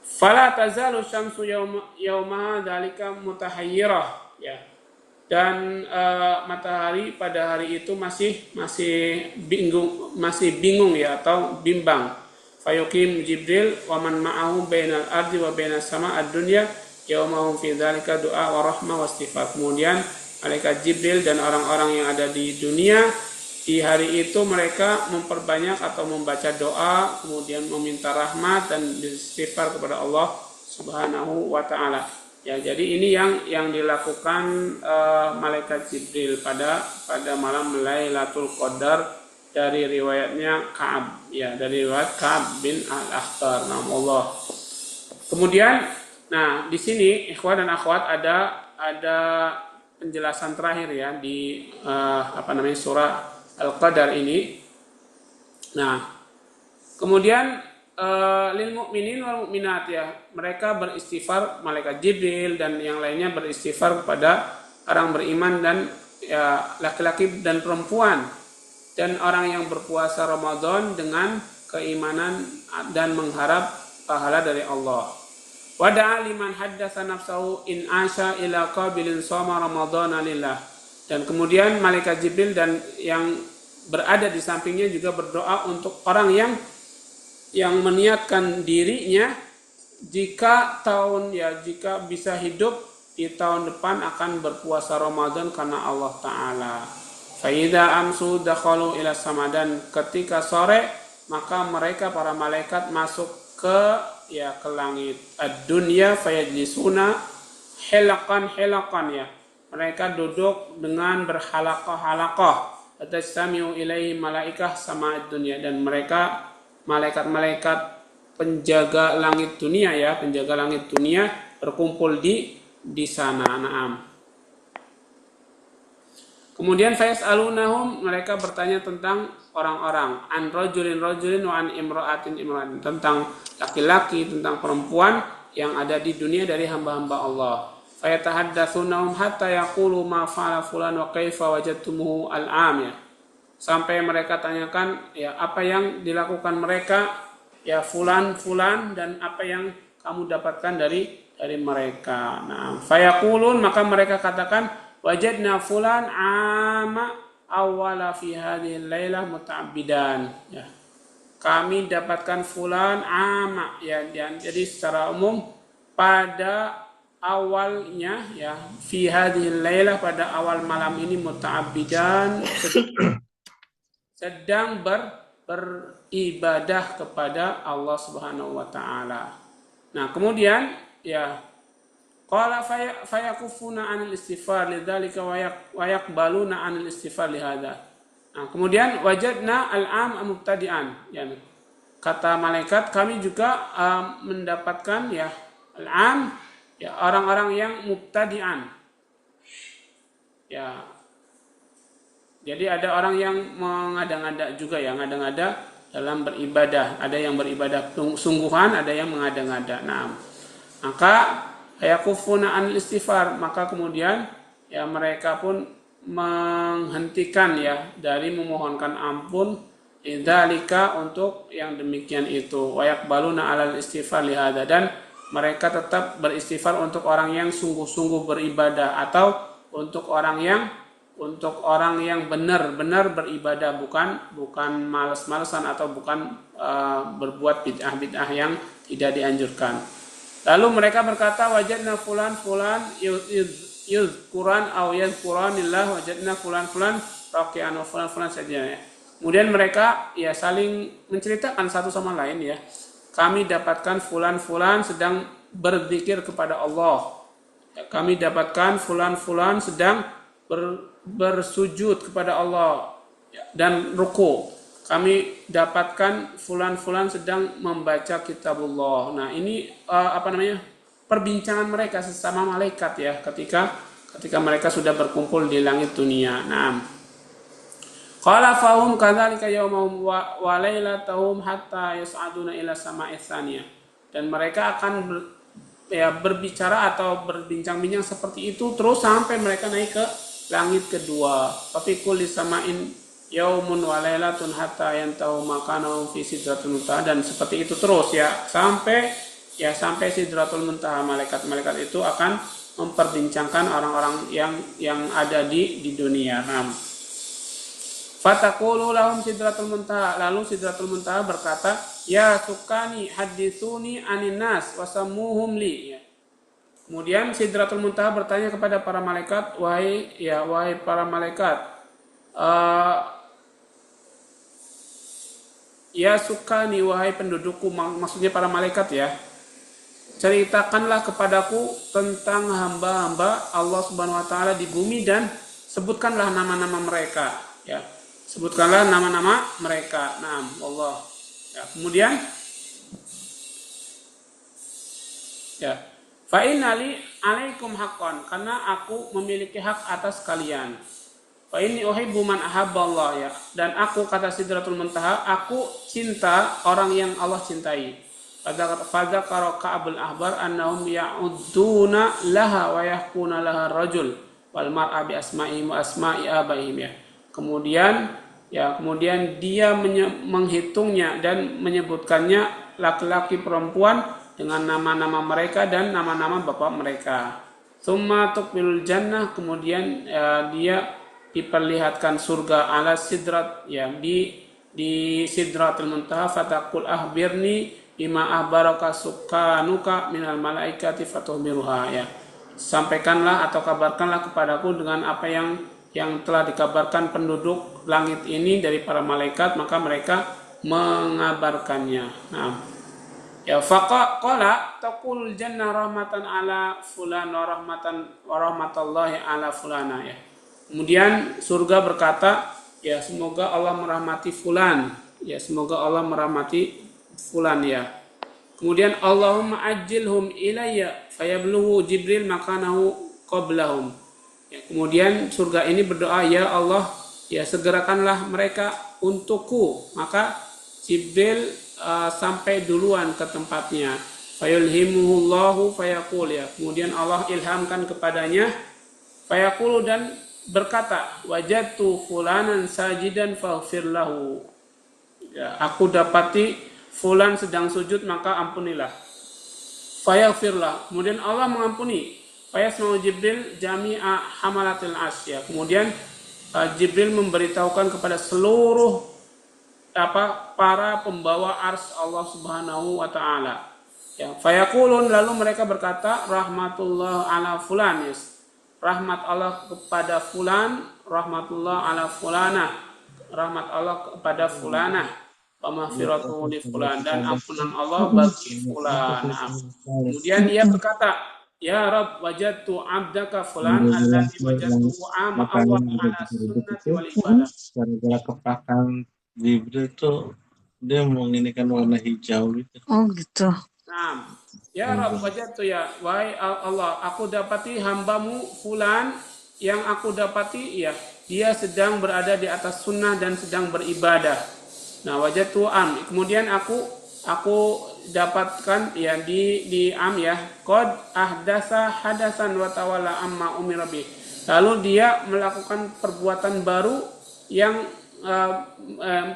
fala tazalu syamsu yaumaha dzalika mutahayyirah, ya. Dan matahari pada hari itu masih bingung, ya, atau bimbang. Fayuqim Jibril wa man ma'ahu bainal ardi wa bainas sama ad-dunya yaumahum fi dzalika du'a wa rahmah wa istighfar. Kemudian malaikat Jibril dan orang-orang yang ada di dunia di hari itu mereka memperbanyak atau membaca doa, kemudian meminta rahmat dan istighfar kepada Allah Subhanahu wa taala. Ya, jadi ini yang dilakukan malaikat Jibril pada malam Lailatul Qadar dari riwayatnya Ka'ab, ya, dari riwayat Ka'ab bin al-Akhtar, Allah. Kemudian, nah, di sini ikhwan dan akhwat ada penjelasan terakhir, ya, di surah Al-Qadar ini. Nah, kemudian lil mu'minin wal mu'minat, ya, mereka beristighfar, malaikat Jibril dan yang lainnya beristighfar kepada orang beriman dan, ya, laki-laki dan perempuan dan orang yang berpuasa Ramadan dengan keimanan dan mengharap pahala dari Allah. Wada'a liman haddatsa nafsahu in asya ila qabilin shoma ramadhana lillah. Dan kemudian malaikat Jibril dan yang berada di sampingnya juga berdoa untuk orang yang meniatkan dirinya jika bisa hidup di tahun depan akan berpuasa Ramadan karena Allah Ta'ala. Fa'idha amsu dakhalu ila sama, dan ketika sore maka mereka para malaikat masuk ke langit ad-dunya fayajlisuna hilaqan, ya. Mereka duduk dengan berhalaqah-halaqah. Atastami'u ilaihi malaikah sama ad-dunya, dan mereka malaikat-malaikat penjaga langit dunia, ya, penjaga langit dunia berkumpul di sana. Naam. Kemudian fayas'alunahum, mereka bertanya tentang orang-orang, an rajulin wa an imra'atin, tentang laki-laki, tentang perempuan yang ada di dunia dari hamba-hamba Allah. Fayatahaddatsunahum hatta yaqulu ma fa'ala fulan wa kaifa wajadtumuhu al-am, ya. Sampai mereka tanyakan, ya, apa yang dilakukan mereka, ya, fulan dan apa yang kamu dapatkan dari mereka. Nah, fayaqulun, maka mereka katakan, wajadna fulan ama awwala fi hadhihi lailah muta'abbidan, ya. Kami dapatkan fulan ama, ya, jadi secara umum pada awalnya, ya, fi hadhihi lailah, pada awal malam ini, muta'abbidan, sedang beribadah kepada Allah Subhanahu wa taala. Nah, kemudian, ya, qala fayakufuna 'anil istighfar lidzalika wa yaqbaluna 'anil istighfar lihada. Nah, kemudian wajadna al-am mubtadi'an, ya. Kata malaikat, kami juga mendapatkan, ya, al-am, ya, orang-orang yang mubtadi'an. Ya. Jadi ada orang yang mengada-ngada juga, ya, ngada-ngada dalam beribadah. Ada yang beribadah sungguhan, ada yang mengada-ngada. Nah, maka yakufuna anil istighfar, maka kemudian, ya, mereka pun menghentikan, ya, dari memohonkan ampun idzalika, untuk yang demikian itu, wa yaqbaluna alal istighfar lihada, dan mereka tetap beristighfar untuk orang yang sungguh-sungguh beribadah, atau untuk orang yang benar-benar beribadah, bukan malas-malasan, atau bukan berbuat bid'ah yang tidak dianjurkan. Lalu mereka berkata, wajadna fulan yuzkuran aw yadhkuranillah, wajadna fulan raqian wa fulan saja, ya. Kemudian mereka, ya, saling menceritakan satu sama lain, ya, kami dapatkan fulan sedang berzikir kepada Allah, ya, kami dapatkan fulan sedang bersujud kepada Allah, ya, dan ruku. Kami dapatkan fulan sedang membaca kitabullah. Nah, ini perbincangan mereka sesama malaikat, ya, ketika mereka sudah berkumpul di langit dunia. Nah, qala fahum kadzalika yaumahum wa lailatahum hatta yas'aduna ila sama'is tsaniyah. Dan mereka akan berbicara atau berbincang-bincang seperti itu terus sampai mereka naik ke langit kedua. Tapi kulli sama'in yaumun wa lailatun hatta yantahu makanahu fi sidratul muntaha, dan seperti itu terus, ya, sampai sidratul muntaha. Malaikat itu akan memperbincangkan orang-orang yang ada di dunia. Fataqulu lahum sidratul muntaha, lalu sidratul muntaha berkata, ya sukani haditsuni anin nas wasammuhum li, ya. Kemudian sidratul muntaha bertanya kepada para malaikat, wahai para malaikat, ya sukani, wahai pendudukku, maksudnya para malaikat, ya, ceritakanlah kepadaku tentang hamba-hamba Allah Subhanahu wa taala di bumi, dan sebutkanlah nama-nama mereka, ya. Sebutkanlah nama-nama mereka. Naam, Allah. Ya, kemudian, ya, fa innali alaikum haqqan, karena aku memiliki hak atas kalian. Fa inni uhibbu man ahabballah, ya, dan aku, kata sidratul muntaha, aku cinta orang yang Allah cintai. Fadzakara Ka'bul Ahbar annahum ya'udduna laha wa yahkuna laha rajul wal mar'a bi asma'ihim wa asma'i abaihim, ya. Kemudian dia menghitungnya dan menyebutkannya laki-laki perempuan dengan nama-nama mereka dan nama-nama bapak mereka. Tsumma tuqbilul jannah, kemudian dia diperlihatkan surga ala sidrat, ya, di sidratul muntaha. Fataqul ahbirni bima ahbaraka sukanuka minal malaikati fatuhbiruha, ya. Sampaikanlah atau kabarkanlah kepadaku dengan apa yang telah dikabarkan penduduk langit ini dari para malaikat, maka mereka mengabarkannya. Nah, ya, faqala taqul jannah rahmatan ala fulan wa rahmatallahi ala fulana, ya. Kemudian surga berkata, ya, semoga Allah merahmati fulan, ya, semoga Allah merahmati fulan, ya. Kemudian Allahumma ajilhum ilayya fayablughu Jibril makanahu qablahum, Ya, kemudian surga ini berdoa, ya Allah, ya segerakanlah mereka untukku. Maka Jibril sampai duluan ke tempatnya. Fayulhimuhullahu fayaqul, ya. Kemudian Allah ilhamkan kepadanya, fayaqulu, dan berkata, wajadtu fulanan sajidan faghfir lahu. Ya, aku dapati fulan sedang sujud, maka ampunilah. Fayaghfirlah. Kemudian Allah mengampuni. Fayasma'u Jibril jami'a hamalatil asy. Kemudian Jibril memberitahukan kepada seluruh para pembawa ars Allah Subhanahu wa taala. Ya, fayaqulun, lalu mereka berkata, rahmatullah ala fulan, yes. Rahmat Allah kepada fulan, rahmatullah ala fulana, rahmat Allah kepada fulanah, pemaghfiratuhu li fulan, dan ampunan Allah bagi fulan. Kemudian ia berkata, ya Rabb, wajadtu abdaka fulan alladzi wajadtuhu ama Allah ala sunnati wal ibadah. Gara-gara kepakan Jibril tuh dia menginikan warna hijau gitu. Oh gitu. Nah, ya Rabb, wajadtu, ya wahai Allah, aku dapati hambamu fulan, yang aku dapati ya dia sedang berada di atas sunnah dan sedang beribadah. Nah, wajadtu kemudian aku dapatkan ya di ya qad ahdasa hadasan wa tawalla amma umira bih. Lalu dia melakukan perbuatan baru yang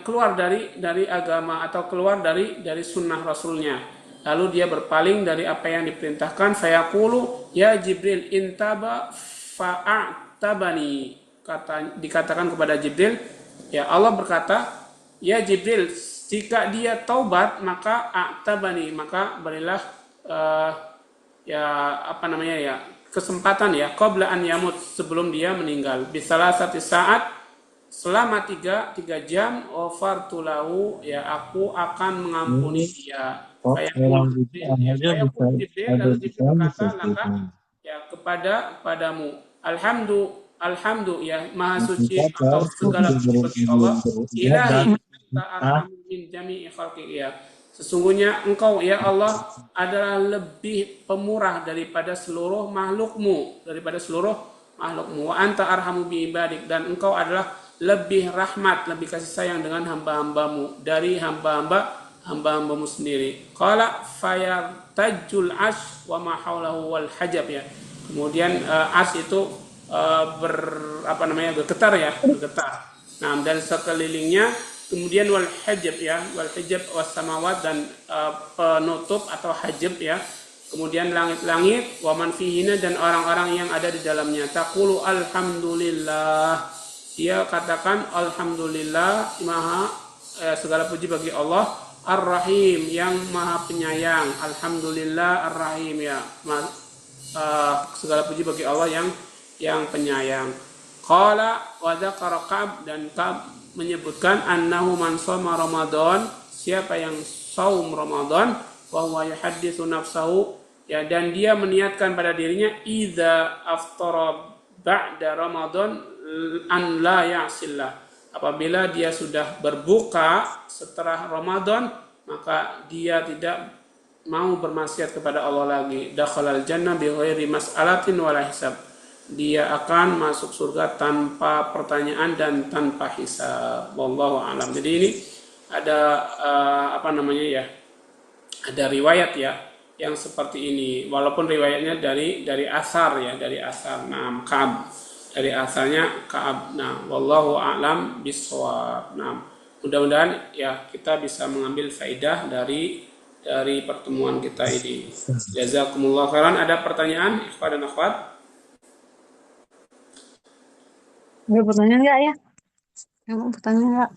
keluar dari agama atau keluar dari sunnah Rasulnya. Lalu dia berpaling dari apa yang diperintahkan. Fayaqulu ya Jibril intaba fa'tabani. Dikatakan kepada Jibril, ya Allah berkata, ya Jibril, jika dia taubat maka a'tabani, maka berilah kesempatan ya qabla an yamut, sebelum dia meninggal. Bisalah satu saat, selama tiga jam, ofartu lahu, ya aku akan mengampuni dia. Lalu Jibril berkata, laka, ya padamu, alhamdu, ya maha suci atau segala puji bagi Allah, ilahi anta arhamu min jami'i khalqi, ya sesungguhnya engkau ya Allah adalah lebih pemurah daripada seluruh makhlukmu, wa anta arhamu bi ibadik, dan engkau adalah lebih rahmat, lebih kasih sayang dengan hamba-hambamu dari hamba-hambamu sendiri. Qala fayartajul ash wa ma haulahu wal hajab, ya. Kemudian ash itu bergetar. Nah, dan sekelilingnya, kemudian wal hajab, ya, wal hajab was samawat, dan penutup atau hajab, ya. Kemudian langit-langit, wa man fihina, dan orang-orang yang ada di dalamnya. Taqulu alhamdulillah. Dia katakan alhamdulillah, maha segala puji bagi Allah, Ar-Rahim, yang maha penyayang. Alhamdulillah Ar-Rahim, ya segala puji bagi Allah yang penyayang. Qala wa dzakara Ka'ab, dan Ka'ab menyebutkan annahu man shoma Ramadan, siapa yang saum Ramadan, wa huwa yuhadditsu nafsahu, ya, dan dia meniatkan pada dirinya, idza aftara ba'da Ramadan an la ya'sillah, apabila dia sudah berbuka setelah Ramadan, maka dia tidak mau bermaksiat kepada Allah lagi. Dakhalal jannah bi ghairi mas'alatin wala hisab, dia akan masuk surga tanpa pertanyaan dan tanpa hisab. Wallahu a'lam. Jadi ini ada ada riwayat ya yang seperti ini, walaupun riwayatnya dari asar, ya, dari asar. Nah, Ka'ab, dari asalnya Ka'ab. Nah, wallahu a'lam bishawab. Nah, mudah-mudahan ya kita bisa mengambil faidah dari pertemuan kita ini. Jazakumullah khairan. Ada pertanyaan, ikhwan dan akhwat? Ada pertanyaan nggak ya? Kamu pertanyaan nggak?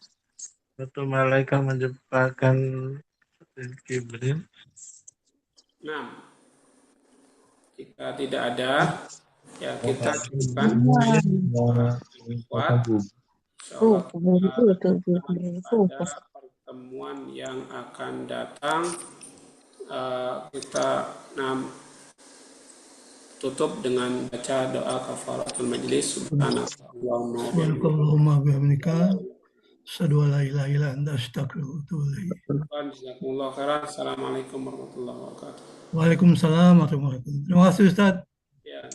Satu malaikat menjebakkan Jibril. Nah, jika tidak ada, ya kita cukupkan. Pada pertemuan yang akan datang, kita tutup dengan baca doa kafaratul majlis. Subhanallahumma bihamdika, asyhadu an la ilaha illa anta, astaghfiruka wa atubu ilaik. Jazakumullah khairan. Assalamualaikum warahmatullahi wabarakatuh. Waalaikumsalam warahmatullahi wabarakatuh. Terima kasih Ustaz. Ya.